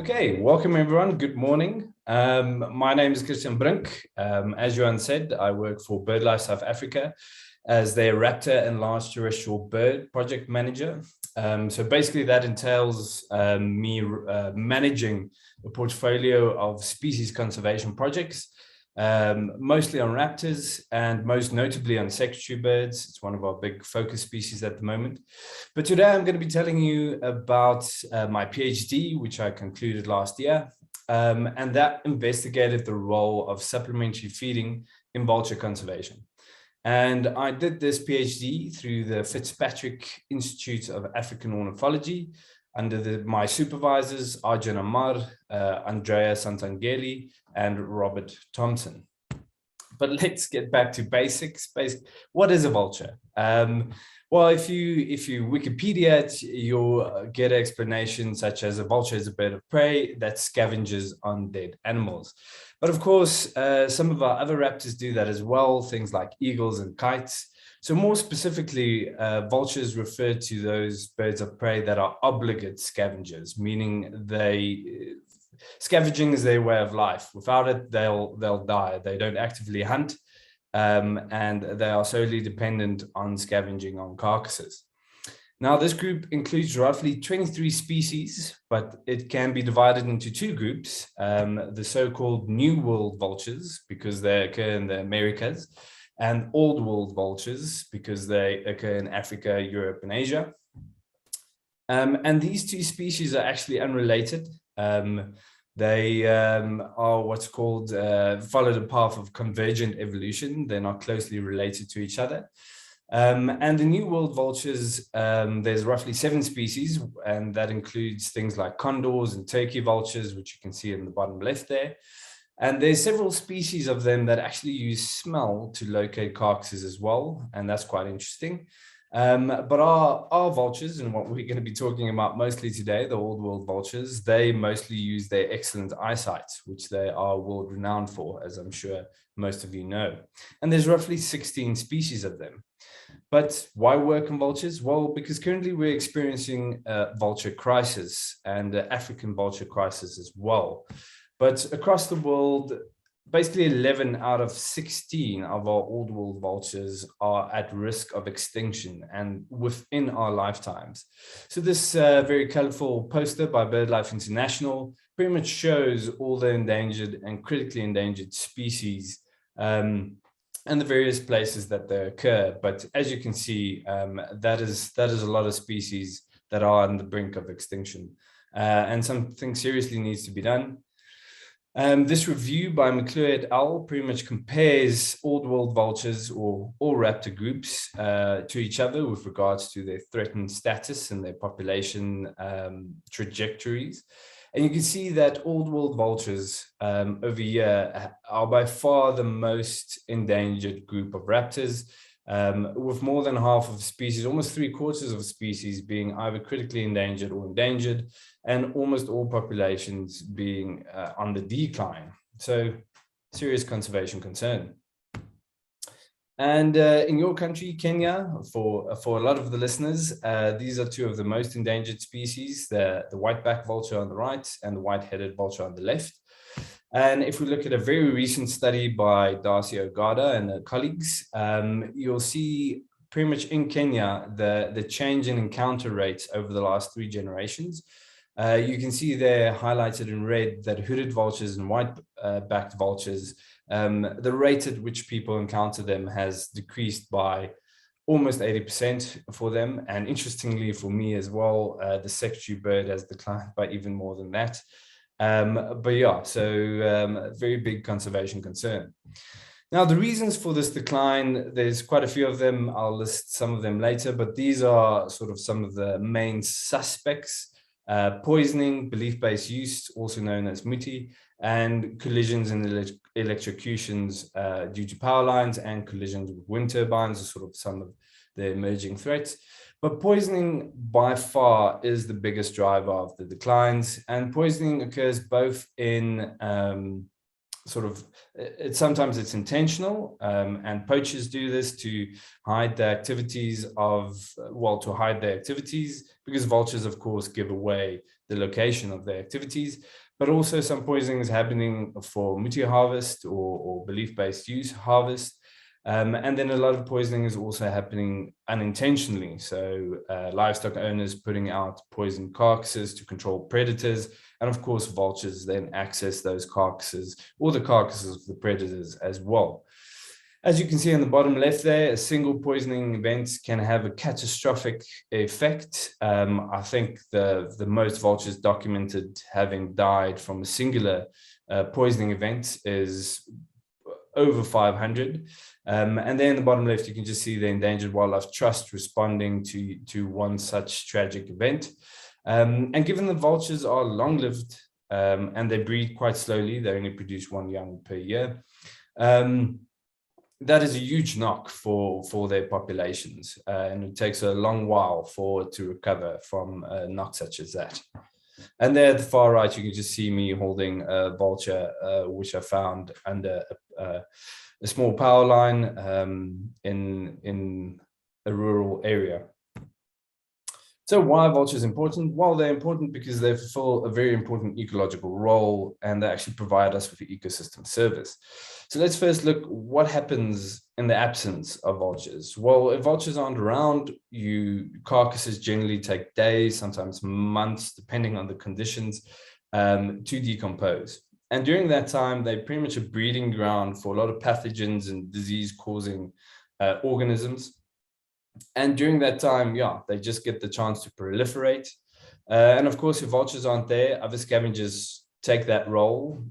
Okay, welcome everyone. Good morning. My name is Christiaan Brink. As Johan said, I work for BirdLife South Africa as their raptor and large terrestrial bird project manager. So basically that entails me managing a portfolio of species conservation projects, mostly on raptors and most notably on secretary birds. It's one of our big focus species at the moment. But today I'm going to be telling you about my PhD, which I concluded last year, and that investigated the role of supplementary feeding in vulture conservation. And I did this PhD through the Fitzpatrick Institute of African Ornithology under my supervisors, Arjun Amar, Andrea Santangeli, and Robert Thompson. But let's get back to basics. What is a vulture? Well, if you Wikipedia it, you'll get an explanation such as a vulture is a bird of prey that scavenges on dead animals. But of course, some of our other raptors do that as well, things like eagles and kites. So more specifically, vultures refer to those birds of prey that are obligate scavengers, meaning scavenging is their way of life. Without it, they'll die. They don't actively hunt, and they are solely dependent on scavenging on carcasses. Now, this group includes roughly 23 species, but it can be divided into two groups, the so-called New World vultures, because they occur in the Americas, and Old World vultures, because they occur in Africa, Europe, and Asia. And these two species are actually unrelated. They are what's called follow the path of convergent evolution. They're not closely related to each other. And the New World vultures, there's roughly 7 species, and that includes things like condors and turkey vultures, which you can see in the bottom left there. And there's several species of them that actually use smell to locate carcasses as well, and that's quite interesting. But our vultures, and what we're going to be talking about mostly today, the Old World vultures, they mostly use their excellent eyesight, which they are world renowned for, as I'm sure most of you know. And there's roughly 16 species of them. But why work on vultures? Well, because currently we're experiencing a vulture crisis and an African vulture crisis as well. But across the world, basically 11 out of 16 of our Old World vultures are at risk of extinction and within our lifetimes. So this very colorful poster by BirdLife International pretty much shows all the endangered and critically endangered species and the various places that they occur. But as you can see, that is a lot of species that are on the brink of extinction, and something seriously needs to be done. This review by McClure et al. Pretty much compares Old World vultures or all raptor groups to each other with regards to their threatened status and their population trajectories. And you can see that Old World vultures over here are by far the most endangered group of raptors, with more than half of species, almost 3/4 of species being either critically endangered or endangered, and almost all populations being on the decline. So serious conservation concern. And in your country, Kenya, for a lot of the listeners, these are 2 of the most endangered species, the white-backed vulture on the right and the white-headed vulture on the left. And if we look at a very recent study by Darcy Ogada and her colleagues, you'll see pretty much in Kenya, the change in encounter rates over the last 3 generations. You can see there highlighted in red that hooded vultures and white-backed vultures, the rate at which people encounter them has decreased by almost 80% for them. And interestingly for me as well, the secretary bird has declined by even more than that. But yeah, so very big conservation concern. Now, the reasons for this decline, there's quite a few of them. I'll list some of them later, but these are sort of some of the main suspects. Poisoning, belief-based use, also known as muti, and collisions and electrocutions due to power lines and collisions with wind turbines are sort of some of the emerging threats. But poisoning by far is the biggest driver of the declines, and poisoning occurs both in sometimes it's intentional, and poachers do this to hide the activities because vultures, of course, give away the location of their activities, but also some poisoning is happening for multi-harvest or belief-based use harvest. And then a lot of poisoning is also happening unintentionally. So livestock owners putting out poisoned carcasses to control predators. And of course, vultures then access those carcasses or the carcasses of the predators as well. As you can see on the bottom left there, a single poisoning event can have a catastrophic effect. I think the most vultures documented having died from a singular poisoning event is over 500. And then in the bottom left, you can just see the Endangered Wildlife Trust responding to one such tragic event. And given the vultures are long-lived and they breed quite slowly, they only produce one young per year, that is a huge knock for their populations, and it takes a long while for it to recover from a knock such as that. And there at the far right, you can just see me holding a vulture, which I found under a small power line in a rural area. So why are vultures important? Well, they're important because they fulfill a very important ecological role, and they actually provide us with an ecosystem service. So let's first look what happens in the absence of vultures. Well, if vultures aren't around, carcasses generally take days, sometimes months, depending on the conditions, to decompose. And during that time, they're pretty much a breeding ground for a lot of pathogens and disease-causing organisms. And during that time, they just get the chance to proliferate. And of course, if vultures aren't there, other scavengers take that role,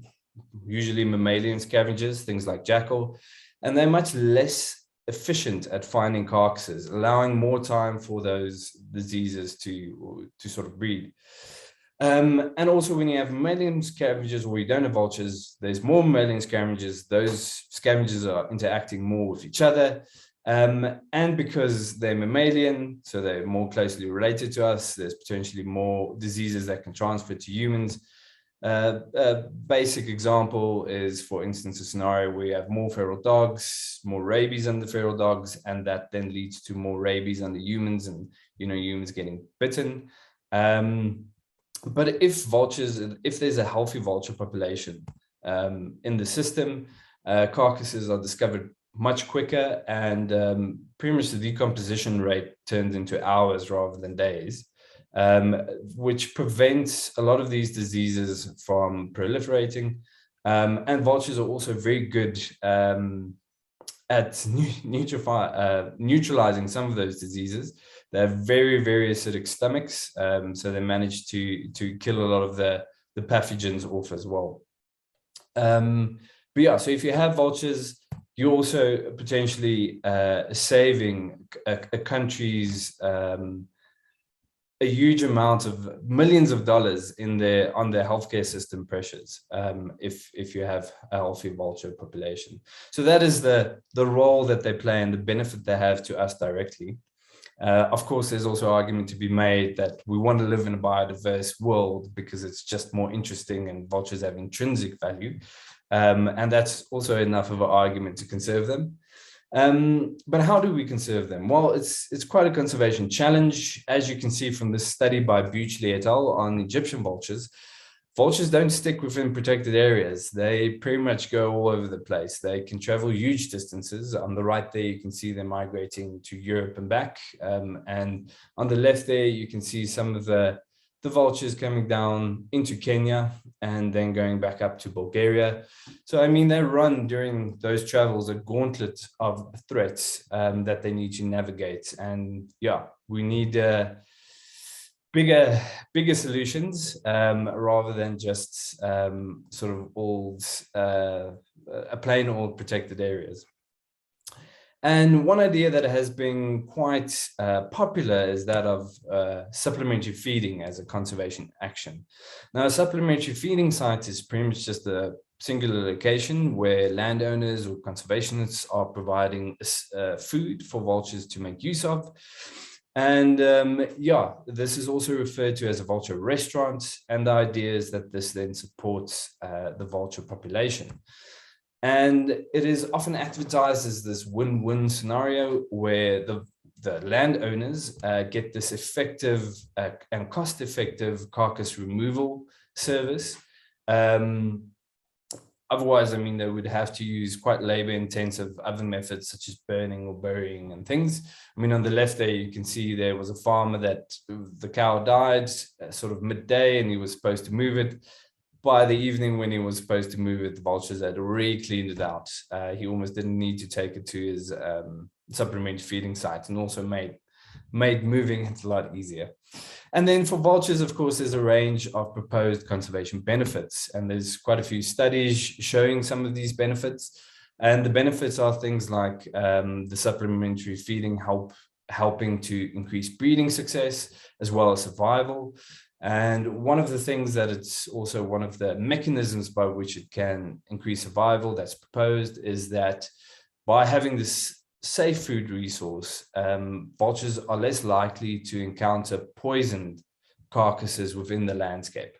usually mammalian scavengers, things like jackal, and they're much less efficient at finding carcasses, allowing more time for those diseases to sort of breed. And also when you have mammalian scavengers or you don't have vultures, there's more mammalian scavengers. Those scavengers are interacting more with each other. And because they're mammalian, so they're more closely related to us, there's potentially more diseases that can transfer to humans. A basic example is, for instance, a scenario where you have more feral dogs, more rabies under feral dogs, and that then leads to more rabies under humans and, humans getting bitten. But if there's a healthy vulture population in the system, carcasses are discovered much quicker, and pretty much the decomposition rate turns into hours rather than days, which prevents a lot of these diseases from proliferating. And vultures are also very good at neutralizing some of those diseases. They have very, very acidic stomachs, so they manage to kill a lot of the pathogens off as well. But so if you have vultures, you're also potentially saving a country's a huge amount of millions of dollars on their healthcare system pressures, if you have a healthy vulture population. So that is the role that they play and the benefit they have to us directly. Of course, there's also an argument to be made that we want to live in a biodiverse world because it's just more interesting and vultures have intrinsic value. And that's also enough of an argument to conserve them. But how do we conserve them? Well, it's quite a conservation challenge. As you can see from this study by Vulture et al. On Egyptian vultures, vultures don't stick within protected areas. They pretty much go all over the place. They can travel huge distances. On the right there, you can see them migrating to Europe and back. And on the left there, you can see some of the vultures coming down into Kenya and then going back up to Bulgaria. So, I mean, they run during those travels a gauntlet of threats that they need to navigate. And we need bigger solutions rather than just sort of plain old protected areas. And one idea that has been quite popular is that of supplementary feeding as a conservation action. Now, a supplementary feeding site is pretty much just a singular location where landowners or conservationists are providing food for vultures to make use of. And this is also referred to as a vulture restaurant. And the idea is that this then supports the vulture population. And it is often advertised as this win-win scenario where the the landowners get this effective and cost-effective carcass removal service. Otherwise, I mean, they would have to use quite labor-intensive other methods such as burning or burying and things. I mean, on the left there, you can see there was a farmer that the cow died sort of midday, and he was supposed to move it. By the evening when he was supposed to move it, the vultures had already cleaned it out. He almost didn't need to take it to his supplementary feeding site, and also made moving it a lot easier. And then for vultures, of course, there's a range of proposed conservation benefits, and there's quite a few studies showing some of these benefits. And the benefits are things like the supplementary feeding helping to increase breeding success as well as survival. And one of the things that it's also one of the mechanisms by which it can increase survival that's proposed is that by having this safe food resource, vultures are less likely to encounter poisoned carcasses within the landscape.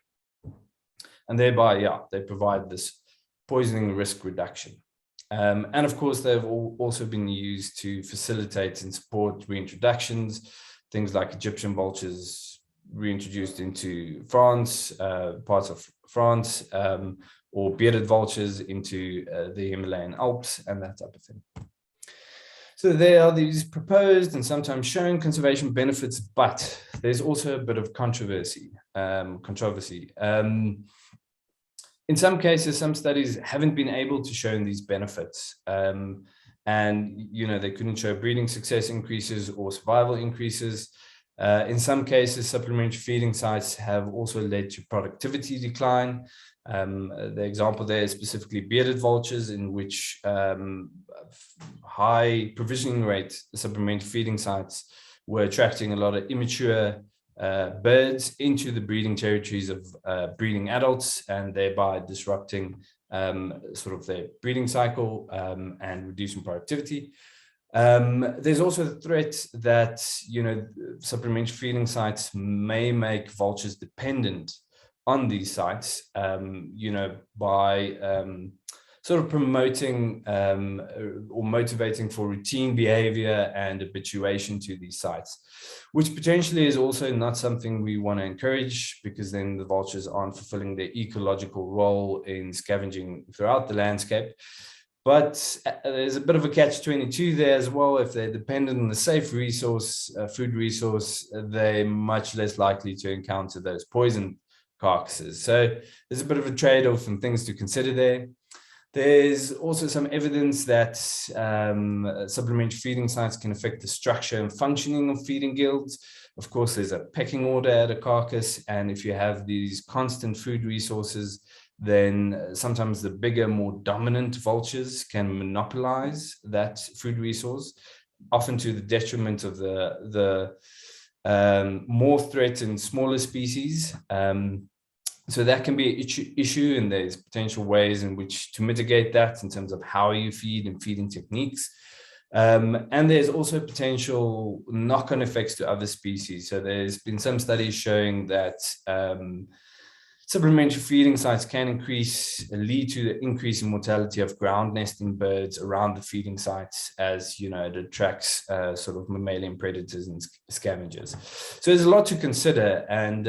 And thereby, yeah, they provide this poisoning risk reduction. And of course, they've also been used to facilitate and support reintroductions, things like Egyptian vultures reintroduced into France, parts of France, or bearded vultures into the Himalayan Alps and that type of thing. So there are these proposed and sometimes shown conservation benefits, but there's also a bit of controversy. In some cases, some studies haven't been able to show these benefits. And, you know, they couldn't show breeding success increases or survival increases. In some cases, supplementary feeding sites have also led to productivity decline. The example there is specifically bearded vultures, in which high provisioning rate supplementary feeding sites were attracting a lot of immature birds into the breeding territories of breeding adults, and thereby disrupting sort of their breeding cycle and reducing productivity. There's also the threat that, you know, supplementary feeding sites may make vultures dependent on these sites, you know, by sort of promoting or motivating for routine behavior and habituation to these sites, which potentially is also not something we want to encourage, because then the vultures aren't fulfilling their ecological role in scavenging throughout the landscape. But there's a bit of a catch-22 there as well. If they're dependent on the safe resource, food resource, they're much less likely to encounter those poisoned carcasses. So there's a bit of a trade-off and things to consider there. There's also some evidence that supplementary feeding sites can affect the structure and functioning of feeding guilds. Of course, there's a pecking order at a carcass, and if you have these constant food resources, then sometimes the bigger, more dominant vultures can monopolize that food resource, often to the detriment of the more threatened smaller species. So that can be an issue, and there's potential ways in which to mitigate that in terms of how you feed and feeding techniques. And there's also potential knock-on effects to other species. So there's been some studies showing that supplementary feeding sites can lead to the increase in mortality of ground nesting birds around the feeding sites, as you know, it attracts sort of mammalian predators and scavengers. So there's a lot to consider, and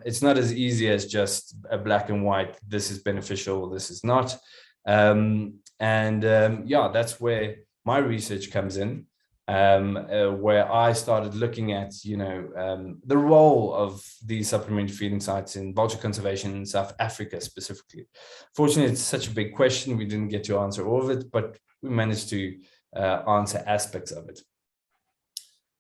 it's not as easy as just a black and white, this is beneficial, this is not. Yeah, that's where my research comes in. Where I started looking at, you know, the role of these supplementary feeding sites in vulture conservation in South Africa specifically. Fortunately, it's such a big question, we didn't get to answer all of it, but we managed to answer aspects of it.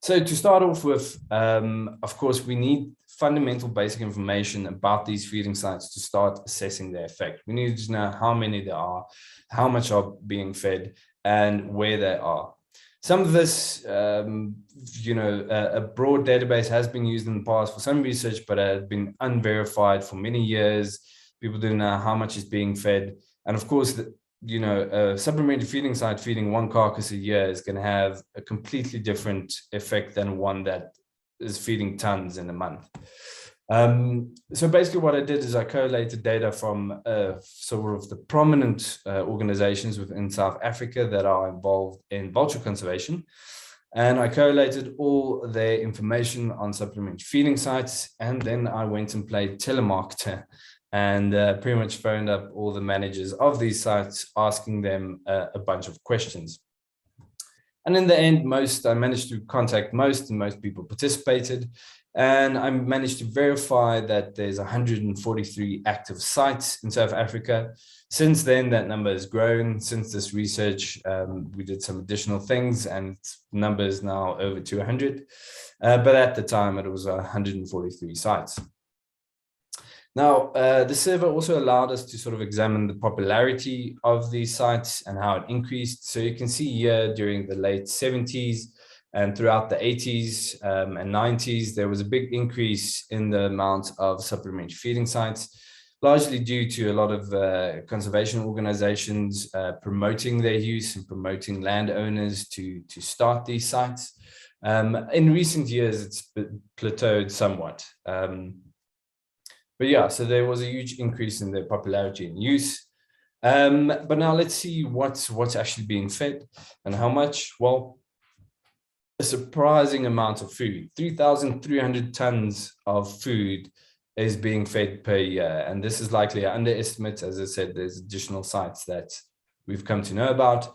So to start off with, of course, we need fundamental basic information about these feeding sites to start assessing their effect. We need to know how many there are, how much are being fed, and where they are. Some of this, you know, a broad database has been used in the past for some research, but had been unverified for many years. People didn't know how much is being fed. And of course, you know, a supplementary feeding site feeding one carcass a year is going to have a completely different effect than one that is feeding tons in a month. So basically what I did is I collated data from sort of the prominent organizations within South Africa that are involved in vulture conservation. And I collated all their information on supplementary feeding sites. And then I went and played telemarketer and pretty much phoned up all the managers of these sites, asking them a bunch of questions. And in the end, I managed to contact most, and most people participated. And I managed to verify that there's 143 active sites in South Africa. Since then, that number has grown. Since this research, we did some additional things, and number is now over 200. But at the time, it was 143 sites. Now, the survey also allowed us to sort of examine the popularity of these sites and how it increased. So you can see here during the late 70s and throughout the 80s and 90s, there was a big increase in the amount of supplementary feeding sites, largely due to a lot of conservation organizations promoting their use and promoting landowners to start these sites. In recent years, it's plateaued somewhat. But yeah, so there was a huge increase in their popularity and use. But now let's see what's actually being fed and how much. Well, a surprising amount of food, 3,300 tons of food is being fed per year. And this is likely an underestimate. As I said, there's additional sites that we've come to know about.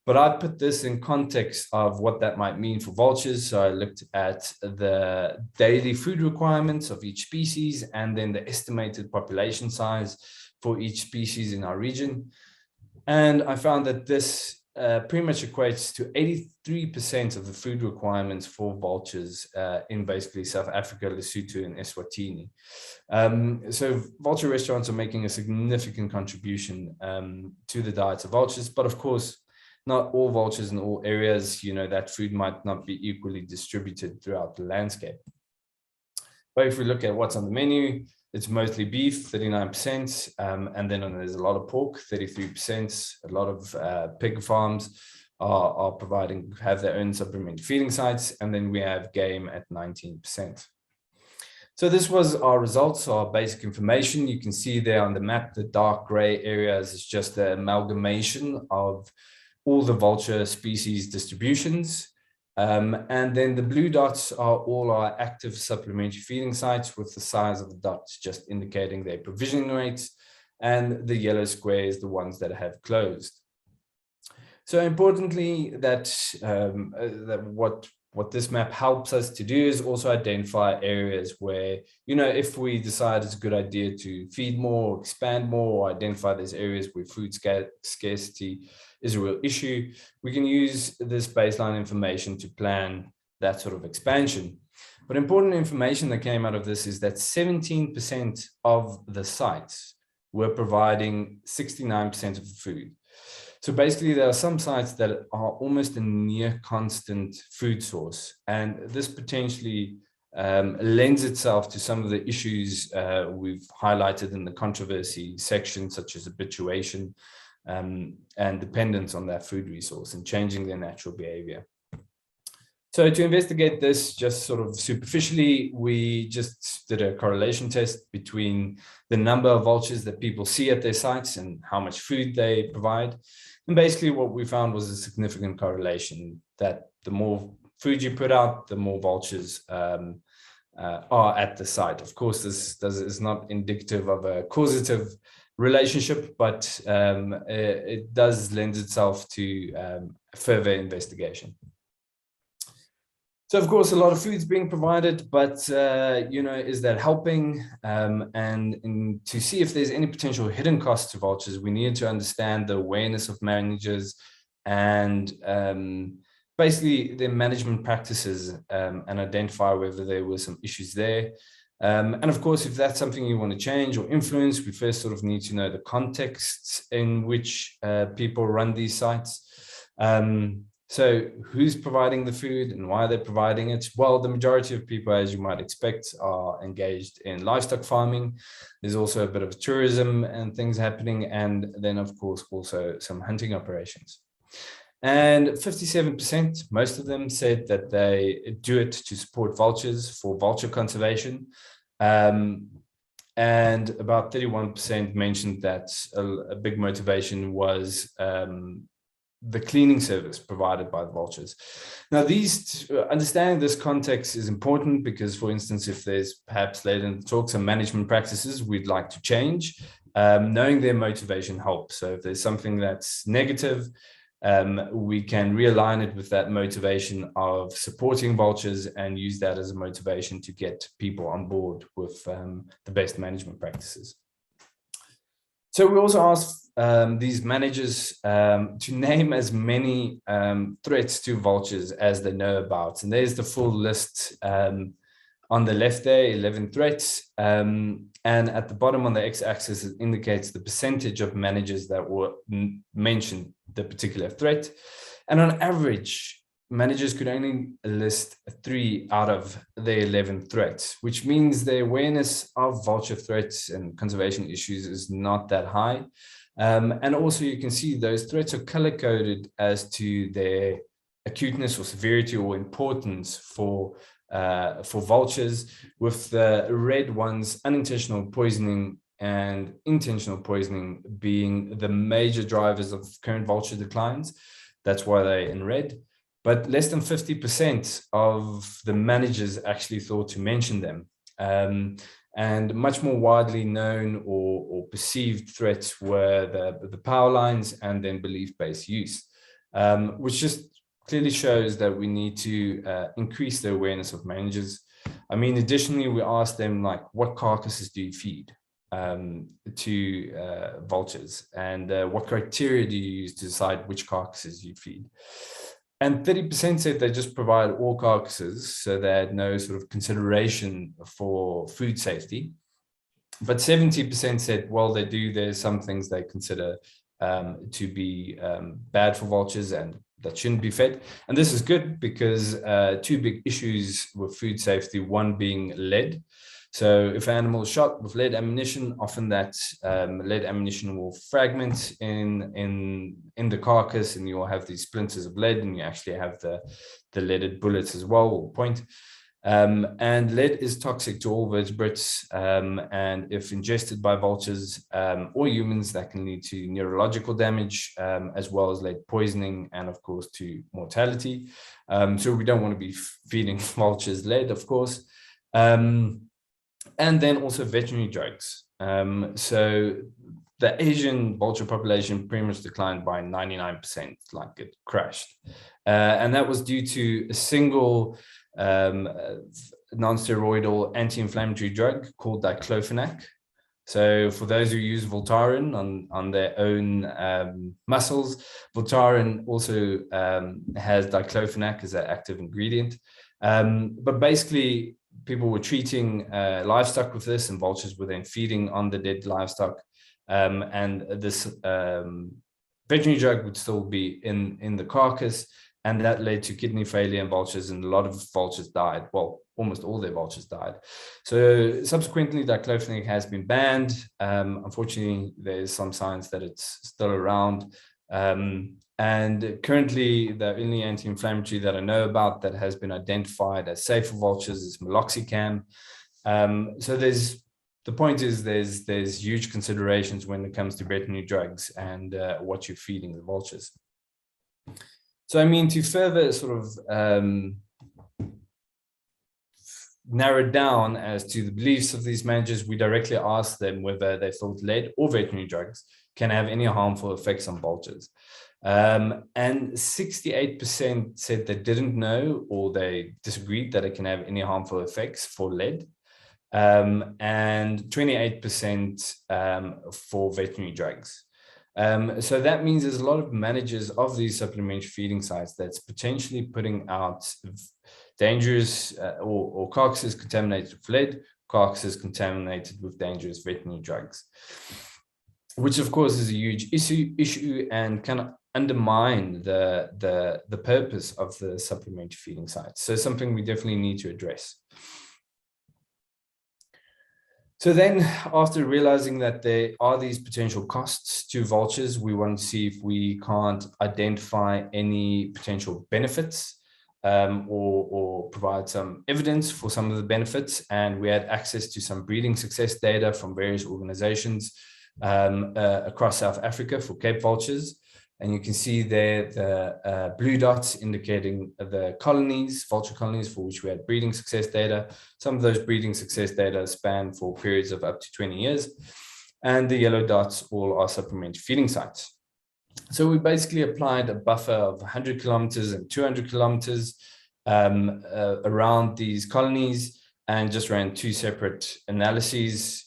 But I put this in context of what that might mean for vultures. So I looked at the daily food requirements of each species and then the estimated population size for each species in our region. And I found that this pretty much equates to 83% of the food requirements for vultures in basically South Africa, Lesotho, and Eswatini. So vulture restaurants are making a significant contribution to the diets of vultures, but of course, not all vultures in all areas, that food might not be equally distributed throughout the landscape. But if we look at what's on the menu, it's mostly beef, 39%, and then there's a lot of pork, 33%. A lot of pig farms have their own supplementary feeding sites, and then we have game at 19%. So this was our results, our basic information. You can see there on the map, the dark gray areas is just the amalgamation of all the vulture species distributions. And then the blue dots are all our active supplementary feeding sites with the size of the dots just indicating their provisioning rates. And the yellow square is the ones that have closed. So importantly, what this map helps us to do is also identify areas where, if we decide it's a good idea to feed more, expand more, or identify those areas where food scarcity is a real issue, we can use this baseline information to plan that sort of expansion. But important information that came out of this is that 17% of the sites were providing 69% of the food. So basically, there are some sites that are almost a near constant food source, and this potentially lends itself to some of the issues we've highlighted in the controversy section, such as habituation and dependence on that food resource and changing their natural behavior. So to investigate this just sort of superficially, we just did a correlation test between the number of vultures that people see at their sites and how much food they provide. And basically what we found was a significant correlation that the more food you put out, the more vultures are at the site. Of course, this is not indicative of a causative relationship, but it does lend itself to further investigation. So, of course, a lot of food is being provided, but, is that helping? And to see if there's any potential hidden costs to vultures, we need to understand the awareness of managers and basically their management practices and identify whether there were some issues there. And of course, if that's something you want to change or influence, we first sort of need to know the contexts in which people run these sites. So who's providing the food and why they're providing it? Well, the majority of people, as you might expect, are engaged in livestock farming. There's also a bit of tourism and things happening. And then, of course, also some hunting operations. And 57%, most of them said that they do it to support vultures for vulture conservation. And about 31% mentioned that a big motivation was the cleaning service provided by the vultures. Now, understanding this context is important because, for instance, if there's perhaps later in the talk some management practices we'd like to change, knowing their motivation helps. So if there's something that's negative, we can realign it with that motivation of supporting vultures and use that as a motivation to get people on board with the best management practices. So we also asked these managers to name as many threats to vultures as they know about. And there's the full list on the left there, 11 threats. And at the bottom on the x-axis, it indicates the percentage of managers that were mentioned the particular threat. And on average, managers could only list 3 out of the 11 threats, which means the awareness of vulture threats and conservation issues is not that high. And also you can see those threats are color-coded as to their acuteness or severity or importance for vultures, with the red ones, unintentional poisoning and intentional poisoning, being the major drivers of current vulture declines. That's why they're in red. But less than 50% of the managers actually thought to mention them. And much more widely known or perceived threats were the power lines and then belief-based use, which just clearly shows that we need to increase the awareness of managers. I mean, additionally, we asked them, like, what carcasses do you feed to vultures, and what criteria do you use to decide which carcasses you feed? And 30% said they just provide all carcasses, so they had no sort of consideration for food safety. But 70% said, well, they do. There's some things they consider to be bad for vultures and that shouldn't be fed. And this is good because 2 big issues with food safety, one being lead. So if an animal is shot with lead ammunition, often that lead ammunition will fragment in the carcass, and you'll have these splinters of lead, and you actually have the leaded bullets as well, or point. And lead is toxic to all vertebrates, and if ingested by vultures or humans, that can lead to neurological damage, as well as lead poisoning, and of course to mortality. So we don't want to be feeding vultures lead, of course. And then also veterinary drugs. So the Asian vulture population pretty much declined by 99%, like it crashed. And that was due to a single non-steroidal anti-inflammatory drug called diclofenac. So for those who use Voltaren on their own muscles, Voltaren also has diclofenac as an active ingredient. But basically, people were treating livestock with this, and vultures were then feeding on the dead livestock. And this veterinary drug would still be in the carcass, and that led to kidney failure in vultures, and a lot of vultures died. Well, almost all their vultures died. So subsequently, diclofenac has been banned. Unfortunately, there's some signs that it's still around. And currently, the only anti-inflammatory that I know about that has been identified as safe for vultures is meloxicam. So the point is there's huge considerations when it comes to veterinary drugs and what you're feeding the vultures. So I mean, to further sort of narrow down as to the beliefs of these managers, we directly asked them whether they thought lead or veterinary drugs can have any harmful effects on vultures. And 68% said they didn't know, or they disagreed that it can have any harmful effects for lead. And 28% for veterinary drugs. So that means there's a lot of managers of these supplementary feeding sites that's potentially putting out dangerous or carcasses contaminated with lead, carcasses contaminated with dangerous veterinary drugs, which of course is a huge issue and can undermine the purpose of the supplementary feeding sites. So something we definitely need to address. So then, after realizing that there are these potential costs to vultures, we want to see if we can't identify any potential benefits or provide some evidence for some of the benefits. And we had access to some breeding success data from various organizations across South Africa for Cape vultures. And you can see there the blue dots indicating the colonies, vulture colonies, for which we had breeding success data. Some of those breeding success data span for periods of up to 20 years. And the yellow dots all are supplementary feeding sites. So we basically applied a buffer of 100 kilometers and 200 kilometers around these colonies, and just ran two separate analyses,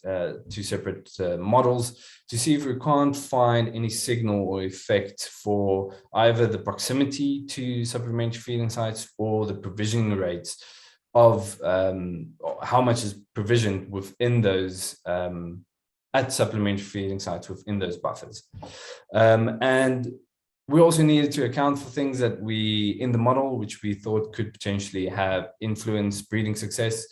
two separate models, to see if we can't find any signal or effect for either the proximity to supplementary feeding sites or the provisioning rates of how much is provisioned within those at supplementary feeding sites within those buffers. And we also needed to account for things that in the model, which we thought could potentially have influenced breeding success.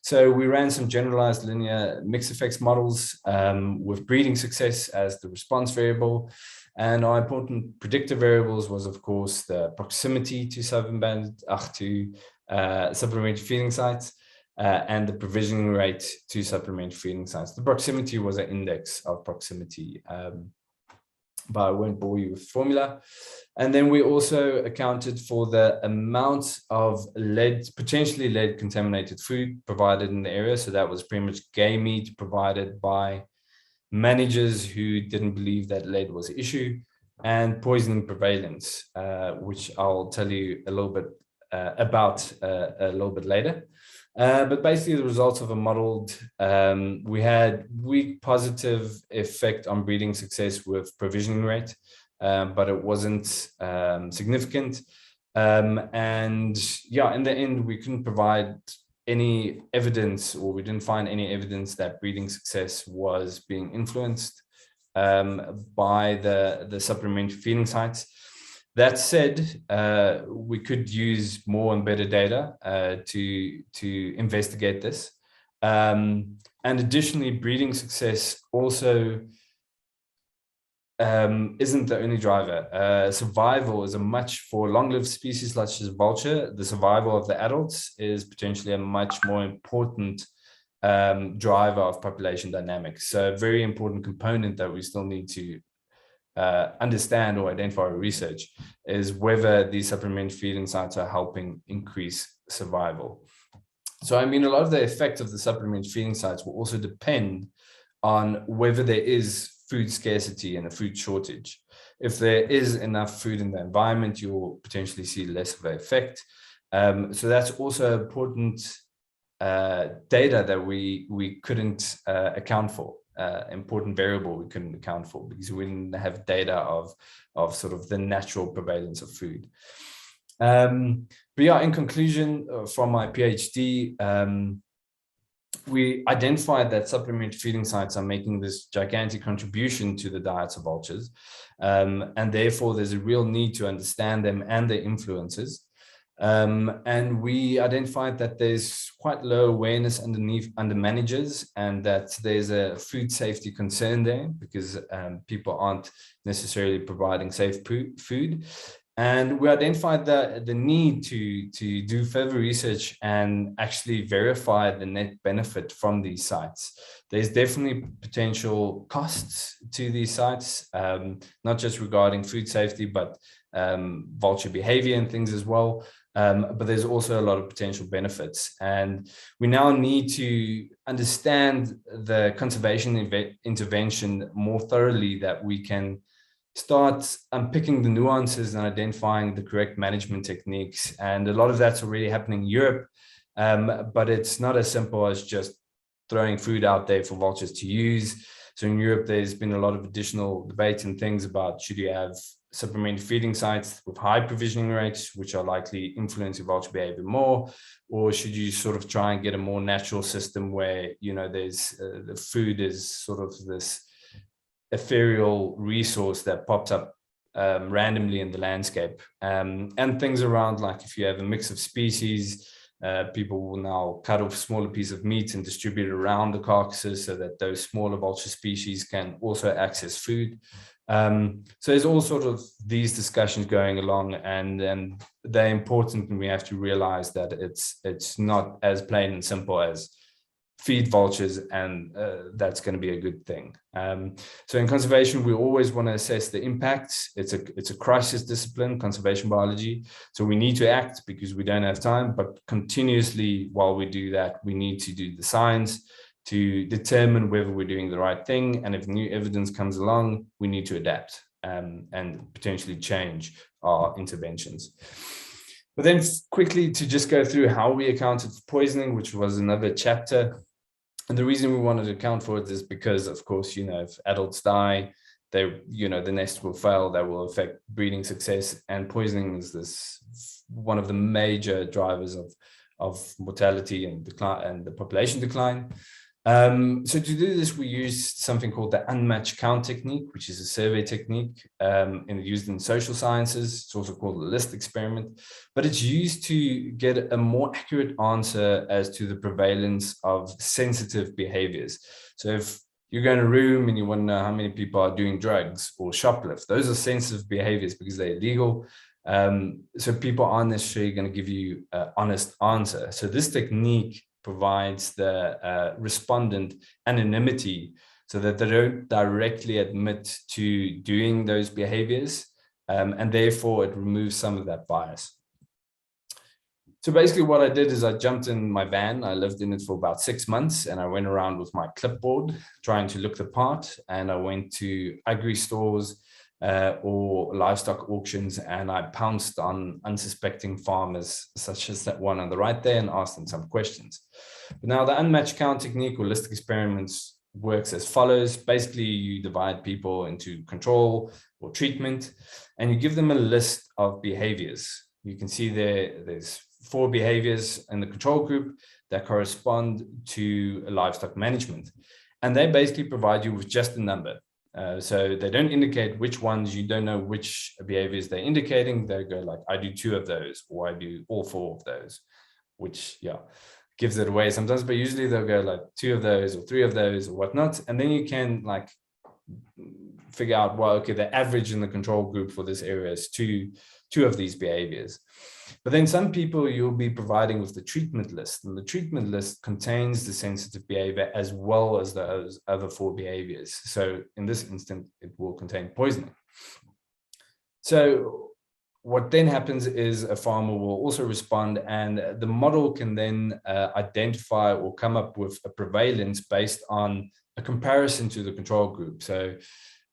So we ran some generalized linear mixed effects models with breeding success as the response variable. And our important predictor variables was, of course, the proximity to supplementary feeding sites and the provisioning rate to supplementary feeding sites. The proximity was an index of proximity, but I won't bore you with formula. And then we also accounted for the amount of potentially lead contaminated food provided in the area. So that was pretty much game meat provided by managers who didn't believe that lead was an issue, and poisoning prevalence, which I'll tell you a little bit about a little bit later. But basically the results of a modeled, we had weak positive effect on breeding success with provisioning rate, but it wasn't significant. And yeah, in the end, we couldn't provide any evidence, or we didn't find any evidence that breeding success was being influenced by the supplementary feeding sites. That said, we could use more and better data to investigate this. And additionally, breeding success also isn't the only driver. Survival is for long-lived species such as vulture, the survival of the adults is potentially a much more important driver of population dynamics. So a very important component that we still need to understand or identify or research is whether these supplementary feeding sites are helping increase survival. So, I mean, a lot of the effect of the supplementary feeding sites will also depend on whether there is food scarcity and a food shortage. If there is enough food in the environment, you'll potentially see less of an effect. So that's also important data that we couldn't account for. Important variable we couldn't account for because we didn't have data of sort of the natural prevalence of food. But yeah, in conclusion, from my PhD, we identified that supplementary feeding sites are making this gigantic contribution to the diets of vultures, and therefore there's a real need to understand them and their influences. And we identified that there's quite low awareness under managers, and that there's a food safety concern there because people aren't necessarily providing safe food. And we identified the need to do further research and actually verify the net benefit from these sites. There's definitely potential costs to these sites, not just regarding food safety, but vulture behavior and things as well. But there's also a lot of potential benefits. And we now need to understand the conservation intervention more thoroughly, that we can start unpicking the nuances and identifying the correct management techniques. And a lot of that's already happening in Europe, but it's not as simple as just throwing food out there for vultures to use. So in Europe, there's been a lot of additional debate and things about, should you have supplementary feeding sites with high provisioning rates, which are likely influencing vulture behavior more, or should you sort of try and get a more natural system where, you know, there's the food is sort of this ethereal resource that pops up randomly in the landscape, and things around, like if you have a mix of species, people will now cut off smaller pieces of meat and distribute it around the carcasses so that those smaller vulture species can also access food. So there's all sort of these discussions going along, and they're important, and we have to realize that it's not as plain and simple as feed vultures, and that's going to be a good thing. So in conservation, we always want to assess the impacts. It's a crisis discipline, conservation biology. So we need to act because we don't have time, but continuously while we do that, we need to do the science to determine whether we're doing the right thing. And if new evidence comes along, we need to adapt and potentially change our interventions. But then quickly to just go through how we accounted for poisoning, which was another chapter. And the reason we wanted to account for it is because, of course, if adults die, the nest will fail, that will affect breeding success, and poisoning is one of the major drivers of mortality and decline and the population decline. So to do this, we used something called the unmatched count technique, which is a survey technique used in social sciences. It's also called the list experiment, but it's used to get a more accurate answer as to the prevalence of sensitive behaviors. So if you go in a room and you want to know how many people are doing drugs or shoplift, those are sensitive behaviors because they're illegal. So people aren't necessarily going to give you an honest answer. So this technique provides the respondent anonymity so that they don't directly admit to doing those behaviors, and therefore it removes some of that bias. So basically what I did is I jumped in my van. I lived in it for about 6 months, and I went around with my clipboard trying to look the part, and I went to agri stores or livestock auctions, and I pounced on unsuspecting farmers such as that one on the right there and asked them some questions. But now the unmatched count technique or list experiments works as follows. Basically, you divide people into control or treatment, and you give them a list of behaviors. You can see there's 4 behaviors in the control group that correspond to livestock management, and they basically provide you with just a number. So they don't indicate which ones, you don't know which behaviors they're indicating. They go like, I do 2 of those, or I do all 4 of those, which gives it away sometimes, but usually they'll go like 2 of those or 3 of those or whatnot. And then you can like figure out, well, okay, the average in the control group for this area is two of these behaviors. But then some people you'll be providing with the treatment list, and the treatment list contains the sensitive behavior as well as those other 4 behaviors. So in this instance, it will contain poisoning. So what then happens is a farmer will also respond, and the model can then identify or come up with a prevalence based on a comparison to the control group. So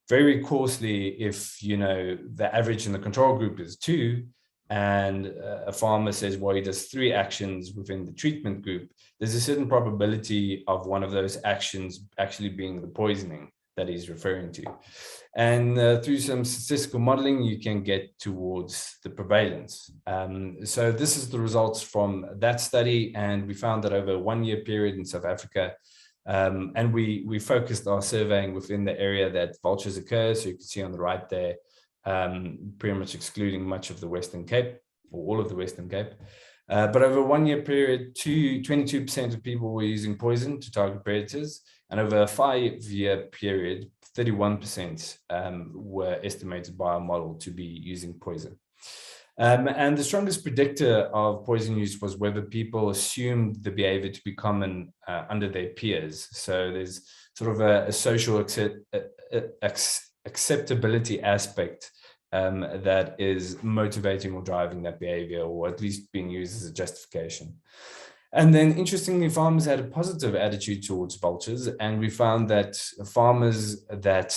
very coarsely, if the average in the control group is 2, and a farmer says, well, he does 3 actions within the treatment group, there's a certain probability of one of those actions actually being the poisoning that he's referring to. And through some statistical modeling, you can get towards the prevalence. So this is the results from that study, and we found that over a 1-year period in South Africa, and we focused our surveying within the area that vultures occur. So you can see on the right there, pretty much excluding much of the Western Cape, or all of the Western Cape. But over a 1-year period, 22% of people were using poison to target predators, and over a 5-year period, 31% were estimated by our model to be using poison. And the strongest predictor of poison use was whether people assumed the behavior to be common under their peers. So there's sort of a social acceptability aspect that is motivating or driving that behavior, or at least being used as a justification. And then interestingly, farmers had a positive attitude towards vultures, and we found that farmers that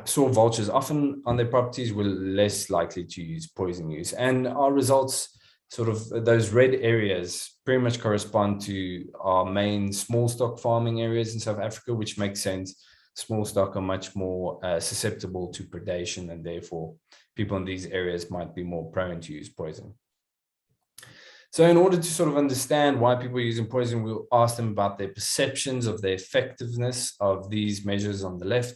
saw vultures often on their properties were less likely to use poison use. And our results, sort of those red areas, pretty much correspond to our main small stock farming areas in South Africa, which makes sense. Small stock are much more susceptible to predation, and therefore people in these areas might be more prone to use poison. So in order to sort of understand why people are using poison, we'll ask them about their perceptions of the effectiveness of these measures on the left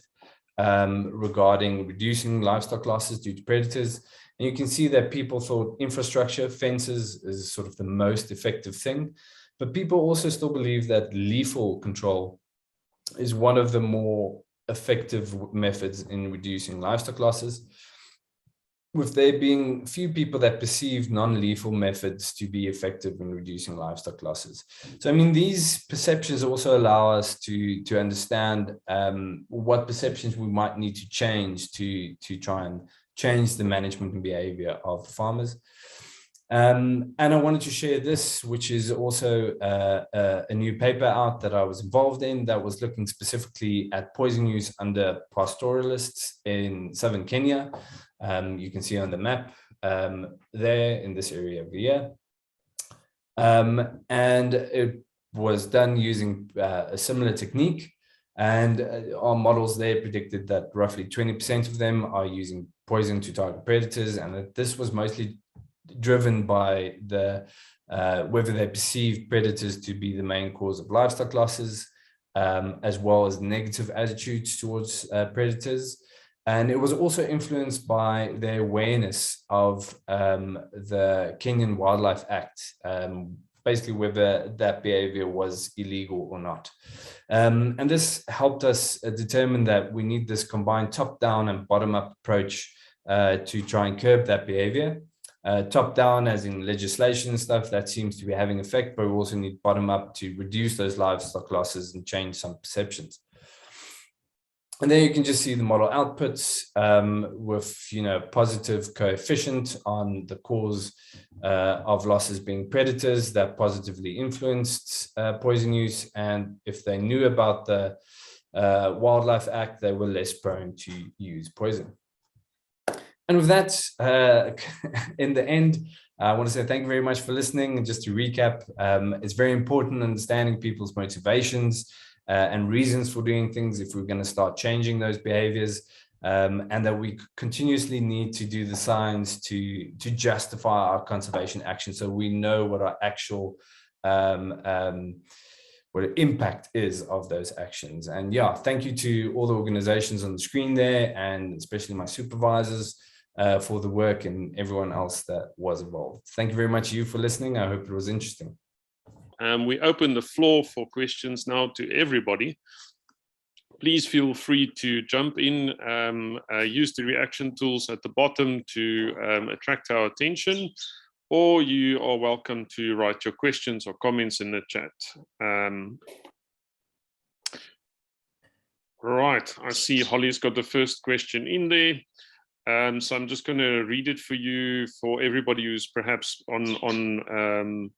regarding reducing livestock losses due to predators. And you can see that people thought infrastructure, fences is sort of the most effective thing, but people also still believe that lethal control is one of the more effective methods in reducing livestock losses. with there being few people that perceive non-lethal methods to be effective in reducing livestock losses. So, I mean, these perceptions also allow us to understand what perceptions we might need to change to try and change the management and behavior of farmers. And I wanted to share this, which is also a new paper out that I was involved in that was looking specifically at poison use under pastoralists in southern Kenya. You can see on the map there in this area over here. And it was done using a similar technique. And our models there predicted that roughly 20% of them are using poison to target predators, and that this was mostly driven by the whether they perceived predators to be the main cause of livestock losses, as well as negative attitudes towards predators. And it was also influenced by their awareness of the Kenyan Wildlife Act, basically whether that behavior was illegal or not. And this helped us determine that we need this combined top-down and bottom-up approach to try and curb that behavior. Top down as in legislation and stuff that seems to be having effect, but we also need bottom up to reduce those livestock losses and change some perceptions. And then you can just see the model outputs with, positive coefficient on the cause of losses being predators that positively influenced poison use. And if they knew about the Wildlife Act, they were less prone to use poison. And with that, in the end, I want to say thank you very much for listening. And just to recap, it's very important understanding people's motivations and reasons for doing things if we're going to start changing those behaviors, and that we continuously need to do the science to justify our conservation action, so we know what our actual what the impact is of those actions. And yeah, thank you to all the organizations on the screen there, and especially my supervisors for the work, and everyone else that was involved. Thank you very much you for listening. I hope it was interesting. We open the floor for questions now to everybody. Please feel free to jump in, use the reaction tools at the bottom to attract our attention, or you are welcome to write your questions or comments in the chat. Right, I see Holly's got the first question in there. So I'm just going to read it for you, for everybody who's perhaps on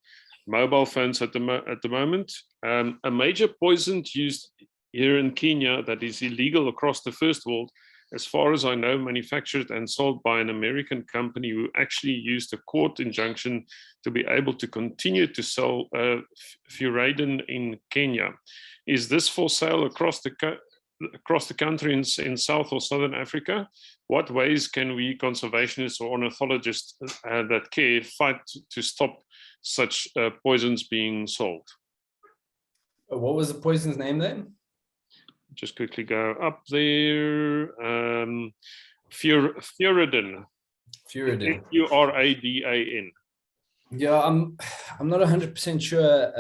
mobile phones at the moment. A major poison used here in Kenya that is illegal across the first world, as far as I know, manufactured and sold by an American company who actually used a court injunction to be able to continue to sell furadin in Kenya. Is this for sale across the country in South or Southern Africa? What ways can we conservationists or ornithologists that care fight to stop such poisons being sold? What was the poison's name then? Just quickly go up there. Furadin. Furadin. Furadin. Yeah, I'm not 100% sure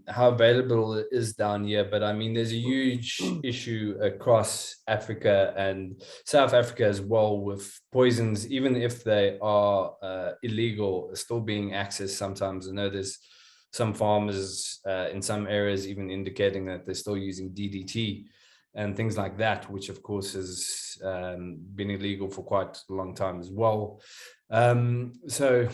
how available it is down here, but I mean, there's a huge issue across Africa and South Africa as well with poisons, even if they are illegal, still being accessed sometimes. I know there's some farmers in some areas even indicating that they're still using DDT and things like that, which of course has been illegal for quite a long time as well. So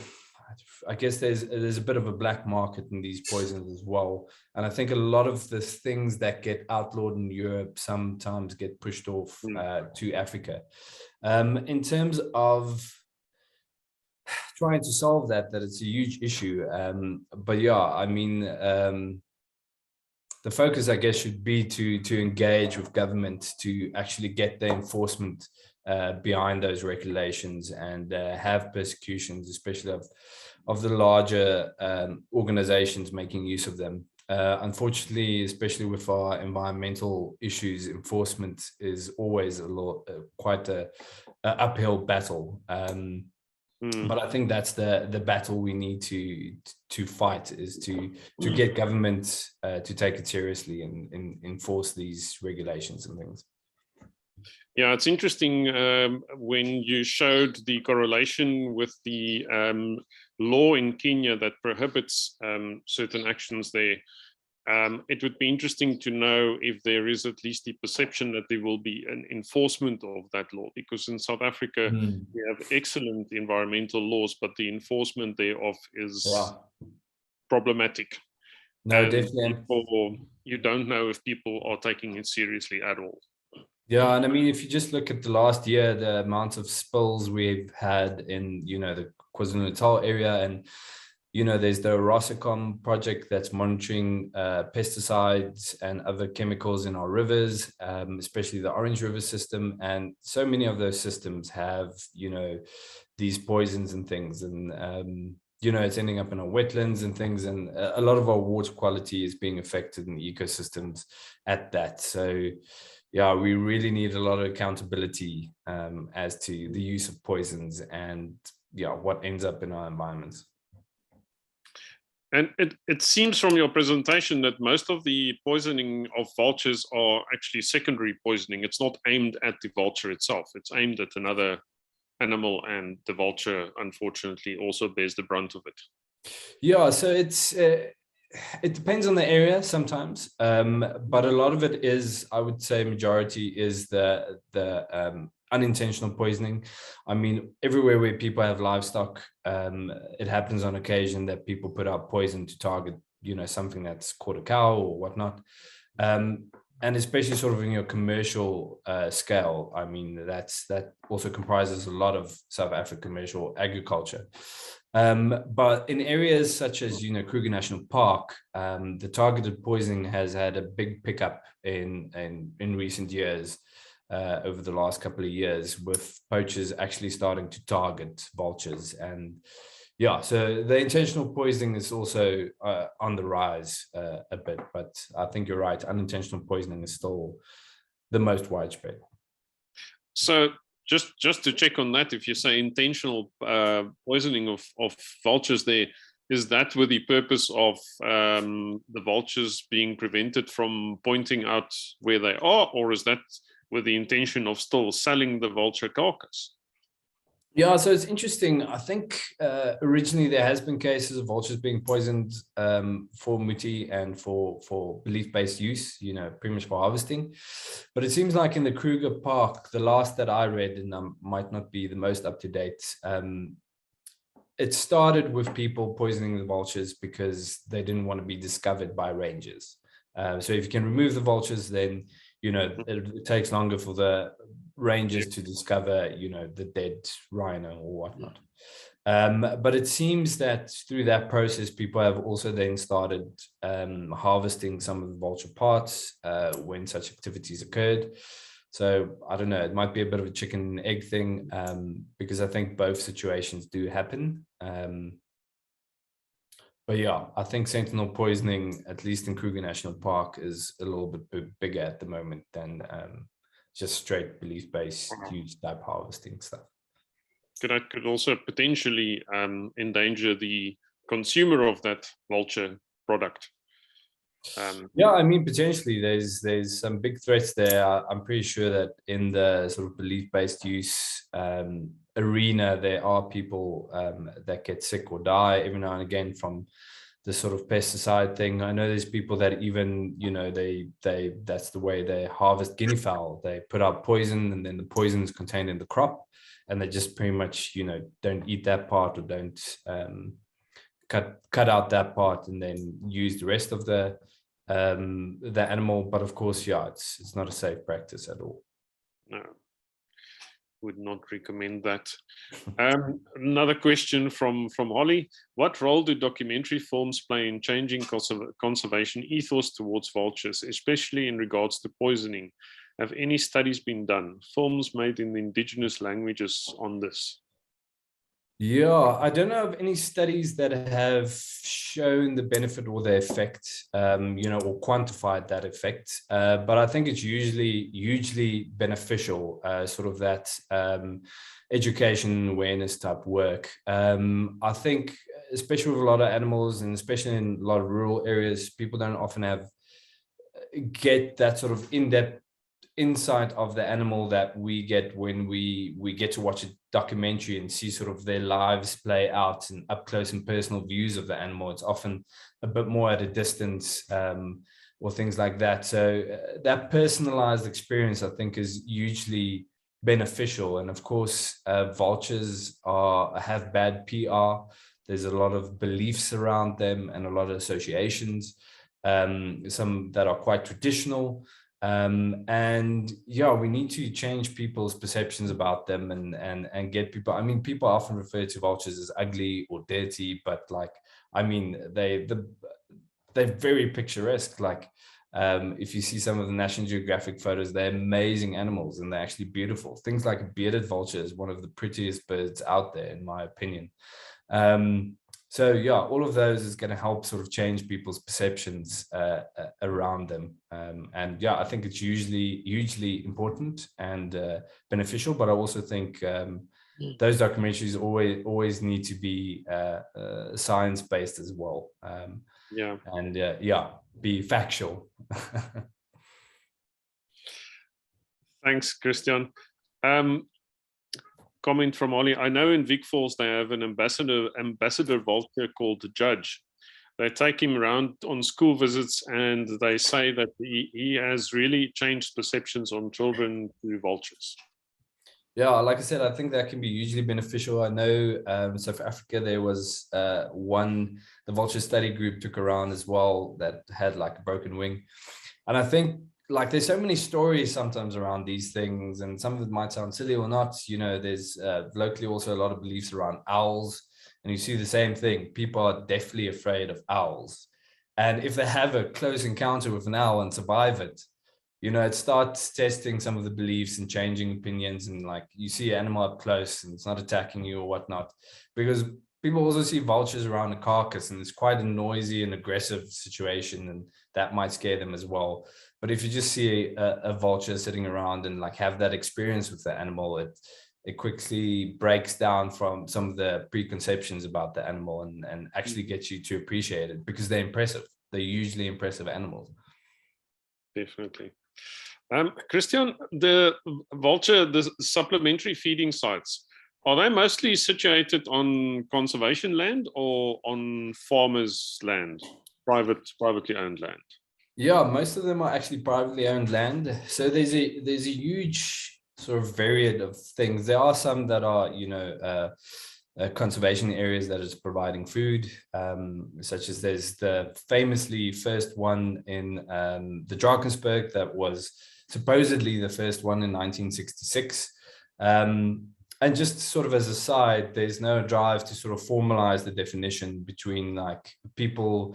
I guess there's a bit of a black market in these poisons as well. And I think a lot of the things that get outlawed in Europe sometimes get pushed off to Africa. In terms of trying to solve that it's a huge issue. But yeah, I mean, the focus, I guess, should be to engage with government to actually get the enforcement behind those regulations and have persecutions, especially of the larger organizations making use of them. Unfortunately, especially with our environmental issues, enforcement is always quite a uphill battle. But I think that's the battle we need to fight, is to get government to take it seriously and enforce these regulations and things. Yeah, it's interesting when you showed the correlation with the law in Kenya that prohibits certain actions there. It would be interesting to know if there is at least the perception that there will be an enforcement of that law, because in South Africa, we have excellent environmental laws, but the enforcement thereof is problematic. No, And definitely. therefore, you don't know if people are taking it seriously at all. Yeah, and I mean, if you just look at the last year, the amount of spills we've had in, the KwaZulu-Natal area, and, there's the Rossicom project that's monitoring pesticides and other chemicals in our rivers, especially the Orange River system. And so many of those systems have, these poisons and things. And, it's ending up in our wetlands and things. And a lot of our water quality is being affected in the ecosystems at that. So, yeah, we really need a lot of accountability as to the use of poisons and what ends up in our environments. And it seems from your presentation that most of the poisoning of vultures are actually secondary poisoning. It's not aimed at the vulture itself. It's aimed at another animal, and the vulture, unfortunately, also bears the brunt of it. Yeah, so it depends on the area sometimes, but a lot of it is, I would say, majority is the unintentional poisoning. I mean, everywhere where people have livestock, it happens on occasion that people put out poison to target, something that's caught a cow or whatnot. And especially sort of in your commercial scale, I mean, that also comprises a lot of South African commercial agriculture. But in areas such as, Kruger National Park, the targeted poisoning has had a big pickup in recent years, over the last couple of years, with poachers actually starting to target vultures. And yeah, so the intentional poisoning is also on the rise a bit, but I think you're right. Unintentional poisoning is still the most widespread. So just to check on that, if you say intentional poisoning of vultures there, is that with the purpose of the vultures being prevented from pointing out where they are, or is that with the intention of still selling the vulture carcass? Yeah, so it's interesting. I think originally there has been cases of vultures being poisoned for muti and for belief-based use, pretty much for harvesting. But it seems like in the Kruger Park, the last that I read, and might not be the most up-to-date, it started with people poisoning the vultures because they didn't want to be discovered by rangers. So if you can remove the vultures, then, it takes longer for the rangers to discover, the dead rhino or whatnot. But it seems that through that process, people have also then started harvesting some of the vulture parts when such activities occurred. So I don't know, it might be a bit of a chicken and egg thing, because I think both situations do happen. But yeah, I think sentinel poisoning, at least in Kruger National Park, is a little bit bigger at the moment than just straight belief-based use type harvesting stuff. Could also potentially endanger the consumer of that vulture product. Yeah, I mean, potentially there's some big threats there. I'm pretty sure that in the sort of belief-based use arena, there are people that get sick or die every now and again from the sort of pesticide thing. I know there's people that even, they that's the way they harvest guinea fowl. They put out poison, and then the poison is contained in the crop, and they just pretty much, don't eat that part, or don't cut out that part and then use the rest of the animal. But of course, yeah, it's not a safe practice at all. No, would not recommend that. Another question from Holly: what role do documentary films play in changing conservation ethos towards vultures, especially in regards to poisoning? Have any studies been done, films made in indigenous languages, on this? Yeah, I don't know of any studies that have shown the benefit or the effect, or quantified that effect. But I think it's usually hugely beneficial, sort of that education awareness type work. I think, especially with a lot of animals, and especially in a lot of rural areas, people don't often get that sort of in-depth insight of the animal that we get when we get to watch a documentary and see sort of their lives play out in up close and personal views of the animal. It's often a bit more at a distance, or things like that. So that personalized experience, I think, is hugely beneficial. And of course, vultures have bad PR. There's a lot of beliefs around them and a lot of associations, some that are quite traditional. And yeah, we need to change people's perceptions about them and get people. I mean, people often refer to vultures as ugly or dirty, but like, I mean, they're very picturesque. Like, if you see some of the National Geographic photos, they're amazing animals and they're actually beautiful. Things like a bearded vulture is one of the prettiest birds out there, in my opinion. So yeah, all of those is going to help sort of change people's perceptions around them. And yeah, I think it's hugely important and beneficial, but I also think those documentaries always need to be science-based as well. Yeah. And yeah, be factual. Thanks, Christiaan. Comment from Ollie. I know in Vic Falls they have an ambassador vulture called the Judge. They take him around on school visits and they say that he has really changed perceptions on children to vultures. Yeah, like I said, I think that can be hugely beneficial. I know South Africa, there was the vulture study group took around as well that had like a broken wing. And I think like there's so many stories sometimes around these things, and some of it might sound silly or not. You know, there's locally also a lot of beliefs around owls, and you see the same thing. People are deathly afraid of owls. And if they have a close encounter with an owl and survive it, you know, it starts testing some of the beliefs and changing opinions. And like you see an animal up close and it's not attacking you or whatnot, because people also see vultures around a carcass and it's quite a noisy and aggressive situation, and that might scare them as well. But if you just see a vulture sitting around and like have that experience with the animal, it quickly breaks down from some of the preconceptions about the animal and actually gets you to appreciate it, because they're impressive. They're usually impressive animals. Definitely. Christiaan, the vulture, the supplementary feeding sites, are they mostly situated on conservation land or on farmers' land, privately owned land? Yeah, most of them are actually privately owned land. So there's a huge sort of varied of things. There are some that are, you know, conservation areas that is providing food, such as there's the famously first one in the Drakensberg that was supposedly the first one in 1966. And just sort of as a side, there's no drive to sort of formalize the definition between like people.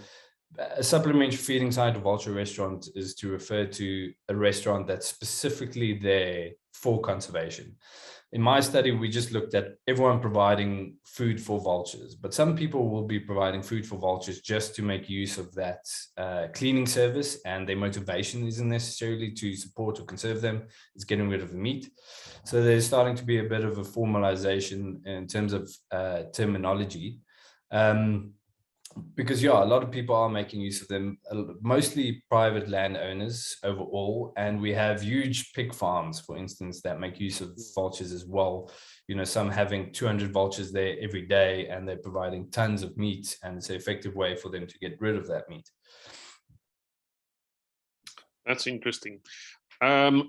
A supplementary feeding site or vulture restaurant is to refer to a restaurant that's specifically there for conservation. In my study, we just looked at everyone providing food for vultures, but some people will be providing food for vultures just to make use of that cleaning service, and their motivation isn't necessarily to support or conserve them, it's getting rid of the meat. So there's starting to be a bit of a formalization in terms of terminology. Because yeah, a lot of people are making use of them, mostly private landowners overall, and we have huge pig farms, for instance, that make use of vultures as well. You know, some having 200 vultures there every day, and they're providing tons of meat, and it's an effective way for them to get rid of that meat. That's interesting.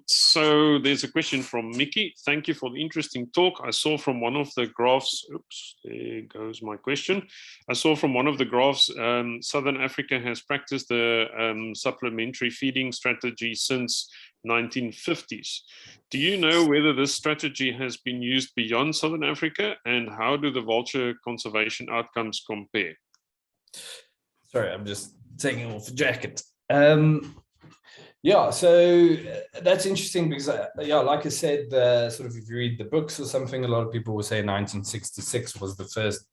So there's a question from Mickey. Thank you for the interesting talk. I saw from one of the graphs, oops, there goes my question. I saw from one of the graphs, Southern Africa has practiced the supplementary feeding strategy since 1950s. Do you know whether this strategy has been used beyond Southern Africa, and how do the vulture conservation outcomes compare? Sorry, I'm just taking off the jacket. Yeah, so that's interesting because, yeah, like I said, sort of if you read the books or something, a lot of people will say 1966 was the first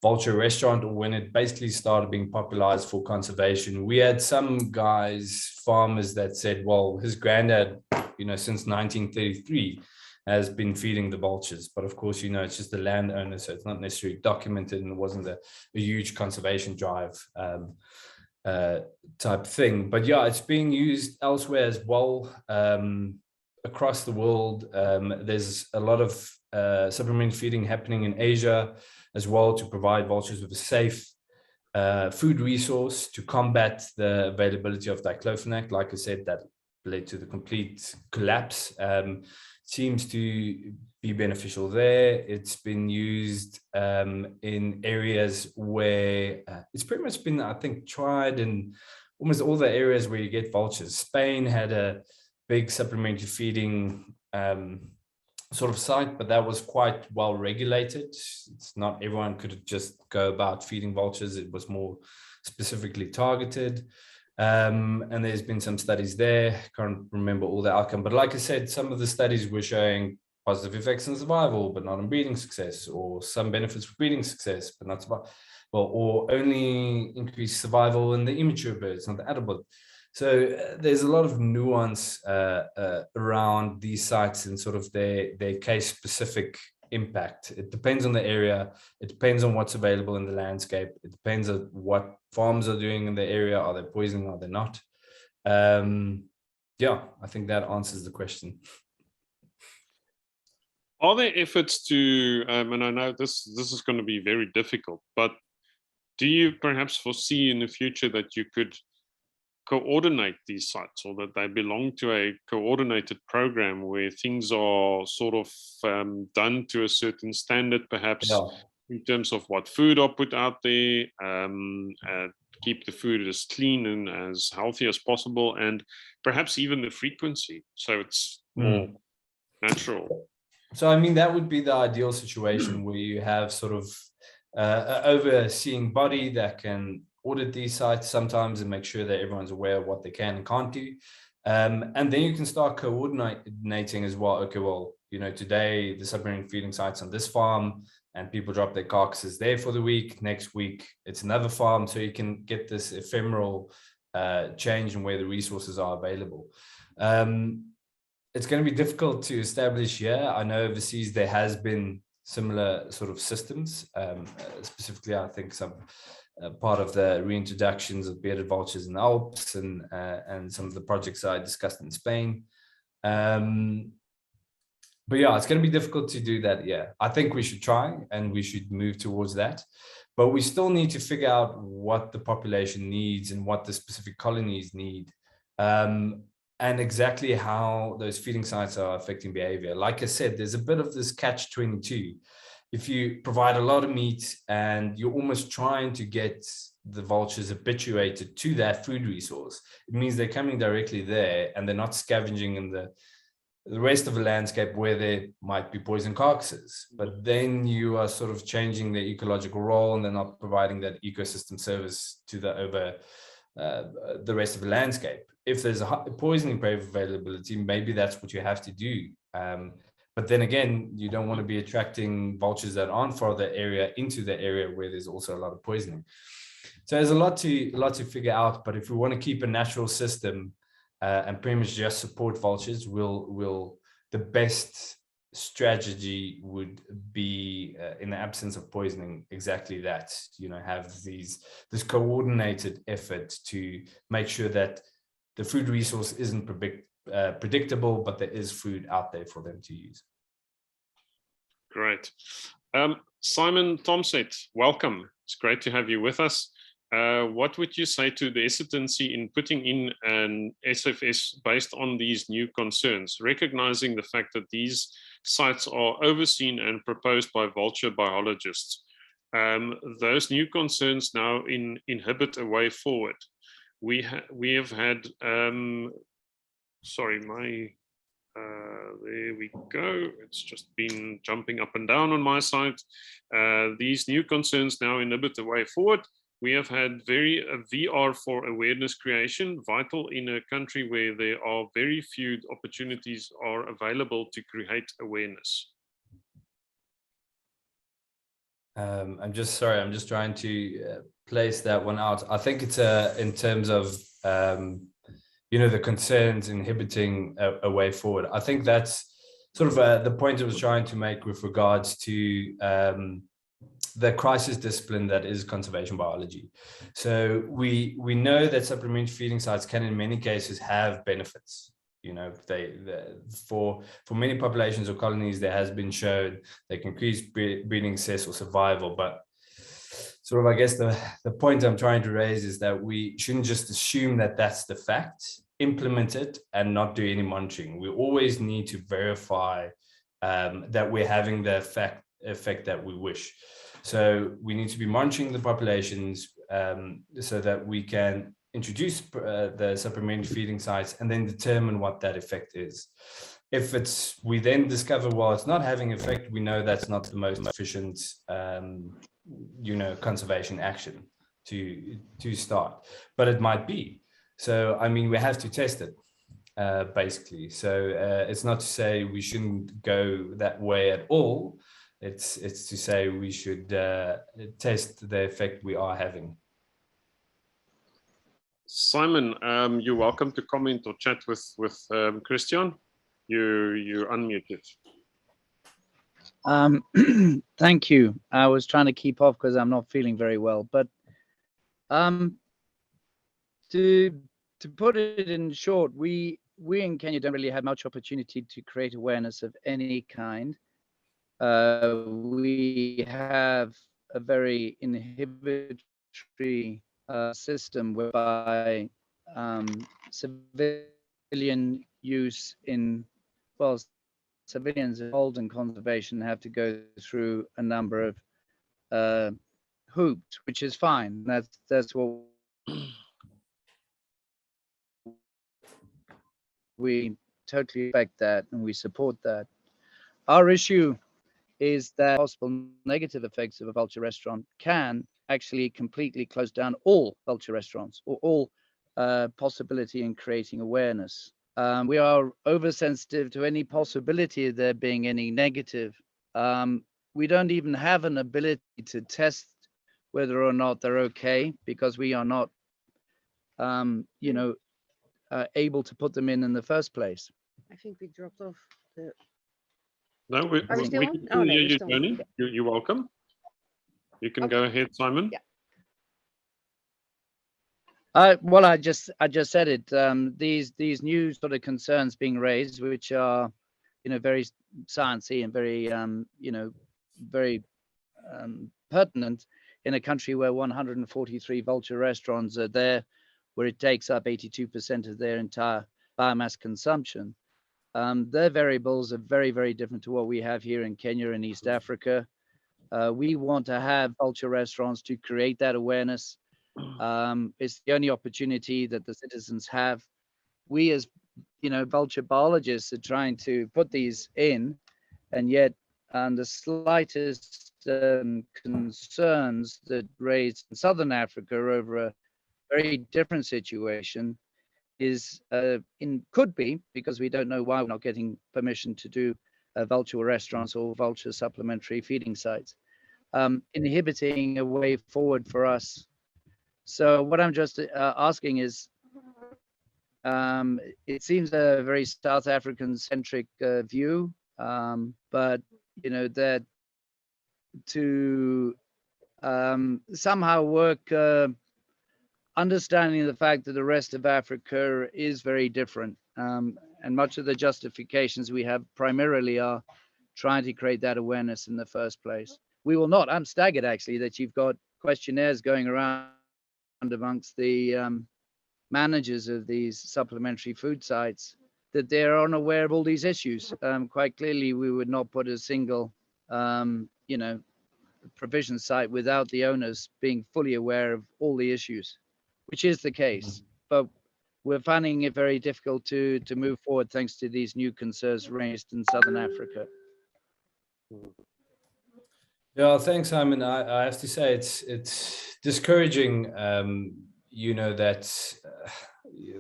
vulture restaurant, or when it basically started being popularized for conservation. We had some guys, farmers, that said, well, his granddad, you know, since 1933 has been feeding the vultures. But of course, you know, it's just the landowner, so it's not necessarily documented, and it wasn't a huge conservation drive type thing. But yeah, it's being used elsewhere as well. across the world. There's a lot of supplementary feeding happening in Asia as well to provide vultures with a safe food resource to combat the availability of diclofenac. Like I said, that led to the complete collapse. Seems to be beneficial there. It's been used in areas where it's pretty much been, I think, tried in almost all the areas where you get vultures. Spain had a big supplementary feeding sort of site, but that was quite well regulated. It's not everyone could just go about feeding vultures. It was more specifically targeted. And there's been some studies there. Can't remember all the outcome, but like I said, some of the studies were showing positive effects in survival, but not in breeding success, or some benefits for breeding success, but not survival, or only increased survival in the immature birds, not the adult bird. So there's a lot of nuance around these sites and sort of their case specific impact. It depends on the area. It depends on what's available in the landscape. It depends on what farms are doing in the area. Are they poisoning? Are they not? Yeah, I think that answers the question. Are there efforts to, and I know this is going to be very difficult, but do you perhaps foresee in the future that you could coordinate these sites, or that they belong to a coordinated program where things are sort of done to a certain standard, perhaps in terms of what food are put out there, keep the food as clean and as healthy as possible, and perhaps even the frequency, so it's more natural? So, I mean, that would be the ideal situation where you have sort of an overseeing body that can audit these sites sometimes and make sure that everyone's aware of what they can and can't do. And then you can start coordinating as well. Okay, well, you know, today the supplementary feeding site's on this farm and people drop their carcasses there for the week. Next week, it's another farm. So you can get this ephemeral change in where the resources are available. It's going to be difficult to establish here. I know overseas there has been similar sort of systems. Specifically, I think some part of the reintroductions of bearded vultures in the Alps and some of the projects I discussed in Spain. But yeah, it's going to be difficult to do that. Yeah, I think we should try and we should move towards that. But we still need to figure out what the population needs and what the specific colonies need. And exactly how those feeding sites are affecting behavior. Like I said, there's a bit of this catch-22. If you provide a lot of meat and you're almost trying to get the vultures habituated to that food resource, it means they're coming directly there and they're not scavenging in the rest of the landscape where there might be poison carcasses. But then you are sort of changing the ecological role and they're not providing that ecosystem service to the rest of the landscape. If there's a poisoning prey availability, maybe that's what you have to do. But then again, you don't want to be attracting vultures that aren't for the area into the area where there's also a lot of poisoning. So there's a lot to figure out. But if we want to keep a natural system and pretty much just support vultures, the best strategy would be in the absence of poisoning, exactly that, you know, have this coordinated effort to make sure that the food resource isn't predictable, but there is food out there for them to use. Great. Simon Tomset, welcome. It's great to have you with us. What would you say to the hesitancy in putting in an SFS based on these new concerns, recognizing the fact that these sites are overseen and proposed by vulture biologists? Those new concerns now inhibit a way forward. We have had, sorry, there we go. It's just been jumping up and down on my side. These new concerns now inhibit the way forward. We have had VR for awareness creation, vital in a country where there are very few opportunities are available to create awareness. I'm just trying to place that one out. I think it's in terms of, you know, the concerns inhibiting a way forward. I think that's sort of the point I was trying to make with regards to the crisis discipline that is conservation biology. So we know that supplementary feeding sites can in many cases have benefits. You know, for many populations or colonies, there has been shown they can increase breeding success or survival. But sort of, I guess the point I'm trying to raise is that we shouldn't just assume that that's the fact, implement it, and not do any monitoring. We always need to verify that we're having the effect that we wish. So we need to be monitoring the populations so that we can introduce the supplementary feeding sites and then determine what that effect is. If we then discover, well, it's not having effect, we know that's not the most efficient, conservation action to start, but it might be. So, I mean, we have to test it, basically. So it's not to say we shouldn't go that way at all. It's to say we should test the effect we are having. Simon, you're welcome to comment or chat with Christiaan. You're unmuted. Thank you. I was trying to keep off because I'm not feeling very well, but to put it in short, we in Kenya don't really have much opportunity to create awareness of any kind. We have a very inhibitory system whereby civilian use civilians involved in conservation have to go through a number of hoops, which is fine. That's what we totally respect that, and we support that. Our issue is that possible negative effects of a vulture restaurant can actually completely close down all vulture restaurants or all possibility in creating awareness. We are oversensitive to any possibility of there being any negative. We don't even have an ability to test whether or not they're okay because we are not, able to put them in the first place. I think we dropped off. No, we Are we still on? can Oh, no, hear we're you, still on. Tony. Okay. You're welcome. You can Okay. go ahead, Simon. Yeah. Well, I just said it. These new sort of concerns being raised, which are, very sciencey and very, very pertinent in a country where 143 vulture restaurants are there, where it takes up 82% of their entire biomass consumption. Their variables are very, very different to what we have here in Kenya and East Africa. We want to have vulture restaurants to create that awareness. It's the only opportunity that the citizens have. We as vulture biologists are trying to put these in, and yet the slightest concerns that raised in Southern Africa over a very different situation is could be because we don't know why we're not getting permission to do vulture restaurants or vulture supplementary feeding sites, inhibiting a way forward for us. So what I'm just asking is, it seems a very South African centric view, but that to somehow work understanding the fact that the rest of Africa is very different, and much of the justifications we have primarily are trying to create that awareness in the first place. We will not. I'm staggered actually that you've got questionnaires going around amongst the managers of these supplementary food sites that they're unaware of all these issues. Quite clearly, we would not put a single, provision site without the owners being fully aware of all the issues, which is the case. But we're finding it very difficult to move forward thanks to these new concerns raised in Southern Africa. Yeah, thanks, Simon. I have to say it's discouraging, that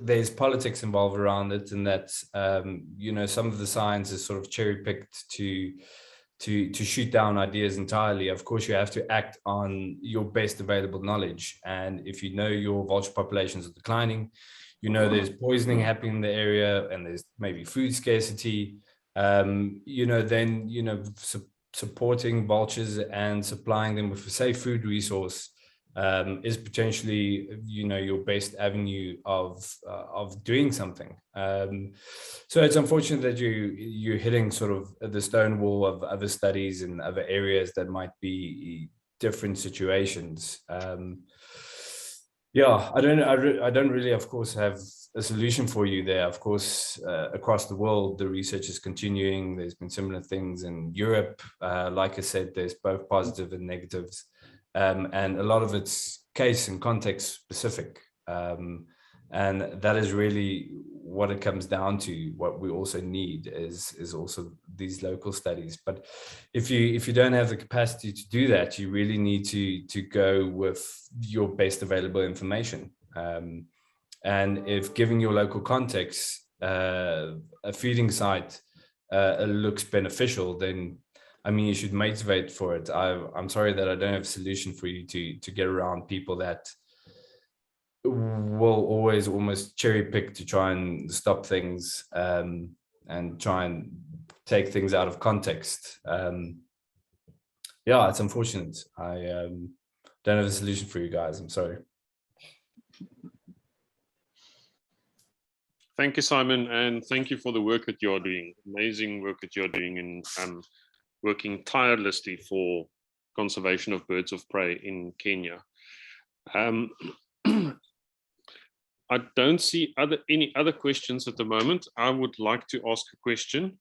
there's politics involved around it, and that some of the science is sort of cherry picked to shoot down ideas entirely. Of course, you have to act on your best available knowledge, and if you know your vulture populations are declining, there's poisoning happening in the area, and there's maybe food scarcity, supporting vultures and supplying them with a safe food resource is potentially, your best avenue of doing something. So it's unfortunate that you're hitting sort of the stone wall of other studies in other areas that might be different situations. Yeah, I don't really, of course, have a solution for you there. Of course, across the world, the research is continuing. There's been similar things in Europe. Like I said, there's both positive and negatives. And a lot of it's case and context specific. And that is really what it comes down to. What we also need is also these local studies. But if you don't have the capacity to do that, you really need to go with your best available information. And if giving your local context, a feeding site looks beneficial, then I mean, you should motivate for it. I'm sorry that I don't have a solution for you to get around people that will always almost cherry pick to try and stop things and try and take things out of context. Yeah, it's unfortunate. I don't have a solution for you guys. I'm sorry. Thank you, Simon, and thank you for the work that you're doing. Amazing work that you're doing and working tirelessly for conservation of birds of prey in Kenya. I don't see any other questions at the moment. I would like to ask a question.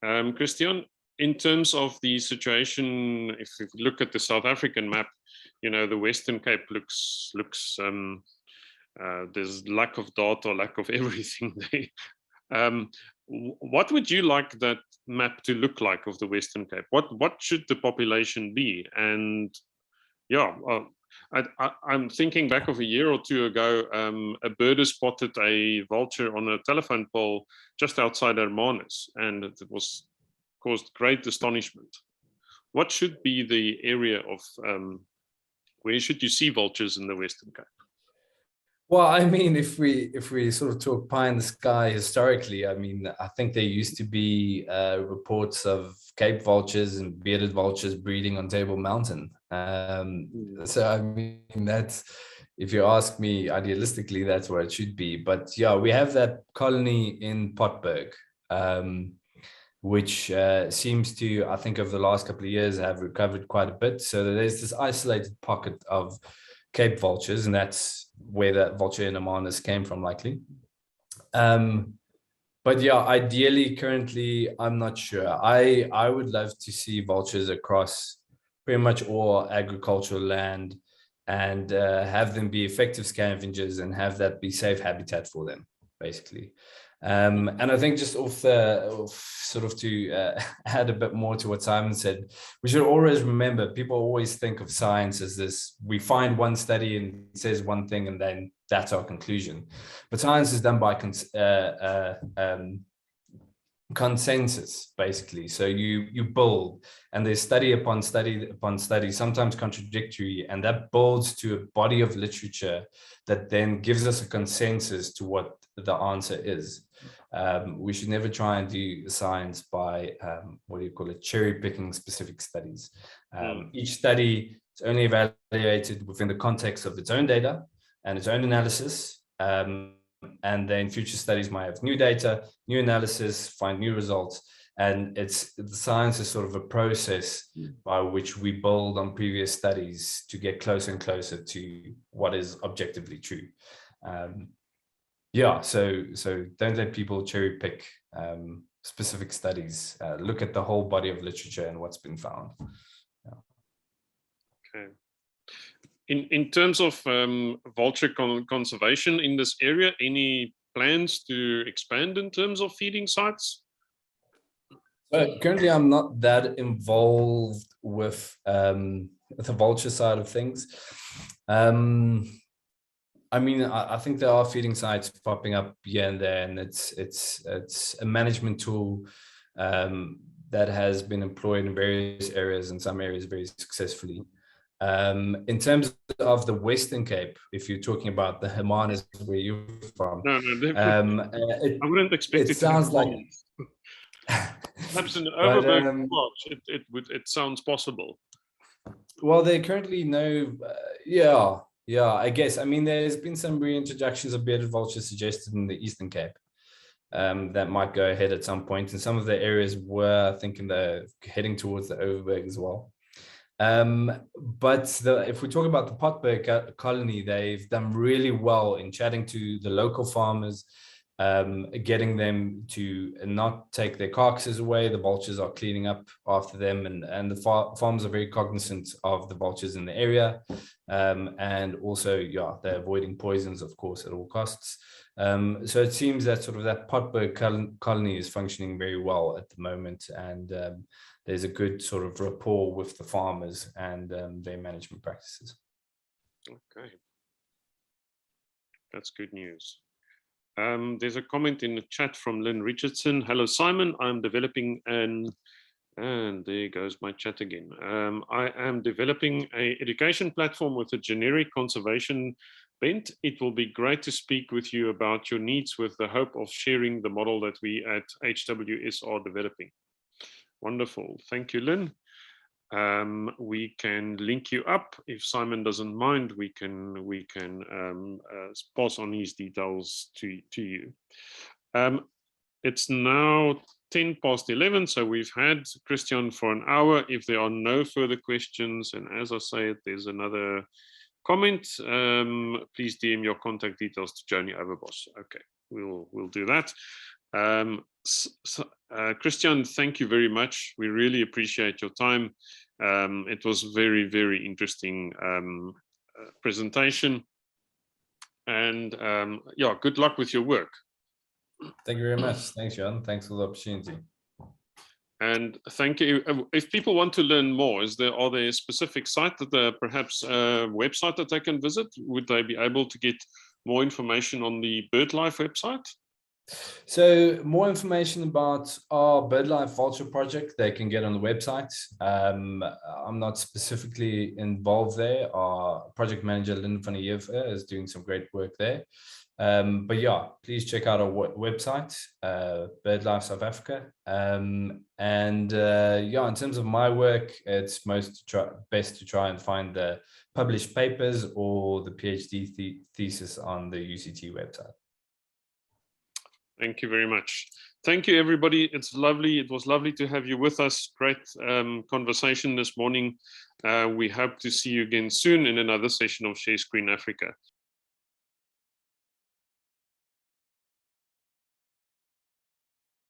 Christiaan, in terms of the situation, if you look at the South African map, the Western Cape looks there's lack of data, lack of everything there. What would you like that map to look like of the Western Cape? What should the population be? And yeah, I'm thinking back of a year or two ago, a birder spotted a vulture on a telephone pole just outside Hermanus, and it was caused great astonishment. What should be the area of where should you see vultures in the Western Cape? Well, I mean, if we sort of talk pie in the sky historically, I mean, I think there used to be reports of Cape vultures and bearded vultures breeding on Table Mountain. So I mean, that's, if you ask me, idealistically, that's where it should be. But yeah, we have that colony in Potberg, which seems to, I think, over the last couple of years have recovered quite a bit. So there's this isolated pocket of Cape vultures, and that's where that vulture in Hermanus came from, likely. But yeah, ideally, currently, I'm not sure. I would love to see vultures across pretty much all agricultural land and have them be effective scavengers and have that be safe habitat for them, basically. And I think just sort of to add a bit more to what Simon said, we should always remember, people always think of science as this, we find one study and it says one thing and then that's our conclusion. But science is done by consensus, basically. So you build, and there's study upon study upon study, sometimes contradictory, and that builds to a body of literature that then gives us a consensus to what the answer is. We should never try and do science by cherry picking specific studies. Each study is only evaluated within the context of its own data and its own analysis. And then future studies might have new data, new analysis, find new results. And the science is sort of a process by which we build on previous studies to get closer and closer to what is objectively true. Yeah, so don't let people cherry pick specific studies. Look at the whole body of literature and what's been found. Yeah. Okay. In terms of vulture conservation in this area, any plans to expand in terms of feeding sites? Currently, I'm not that involved with the vulture side of things. I mean, I think there are feeding sites popping up here and there, and it's a management tool that has been employed in various areas, in some areas very successfully. In terms of the Western Cape, if you're talking about the Hermanus where you're from, no, I wouldn't expect it sounds like perhaps an Overberg. It sounds possible. Well, there currently no, yeah, I guess. I mean, there's been some reintroductions of bearded vulture suggested in the Eastern Cape. That might go ahead at some point. And some of the areas were thinking they're heading towards the Overberg as well. But if we talk about the potbird colony, they've done really well in chatting to the local farmers, getting them to not take their carcasses away. The vultures are cleaning up after them, and the farmers are very cognizant of the vultures in the area. And also, yeah, they're avoiding poisons, of course, at all costs. So it seems that sort of that potbird colony is functioning very well at the moment, and there's a good sort of rapport with the farmers and their management practices. Okay, that's good news. There's a comment in the chat from Lynn Richardson. Hello, Simon. I'm developing and there goes my chat again. I am developing an education platform with a generic conservation bent. It will be great to speak with you about your needs with the hope of sharing the model that we at HWS are developing. Wonderful. Thank you, Lynn. We can link you up if Simon doesn't mind. We can pass on his details to you. It's now 11:10, so we've had Christiaan for an hour. If there are no further questions, and as I say, if there's another comment, please DM your contact details to Joni Overbos. Okay, we'll do that. Christiaan, thank you very much. We really appreciate your time. It was very, very interesting presentation, and yeah, good luck with your work. Thank you very much. Thanks, John. Thanks for the opportunity. And thank you. If people want to learn more, are there a specific site that perhaps a website that they can visit? Would they be able to get more information on the BirdLife website? So more information about our BirdLife Vulture project they can get on the website. I'm not specifically involved there. Our project manager, Lynn van der Heever, is doing some great work there. But yeah, please check out our website, BirdLife South Africa. Yeah, in terms of my work, it's best to try and find the published papers or the PhD thesis on the UCT website. Thank you very much. Thank you, everybody. It's lovely. It was lovely to have you with us. Great conversation this morning. We hope to see you again soon in another session of Share Screen Africa.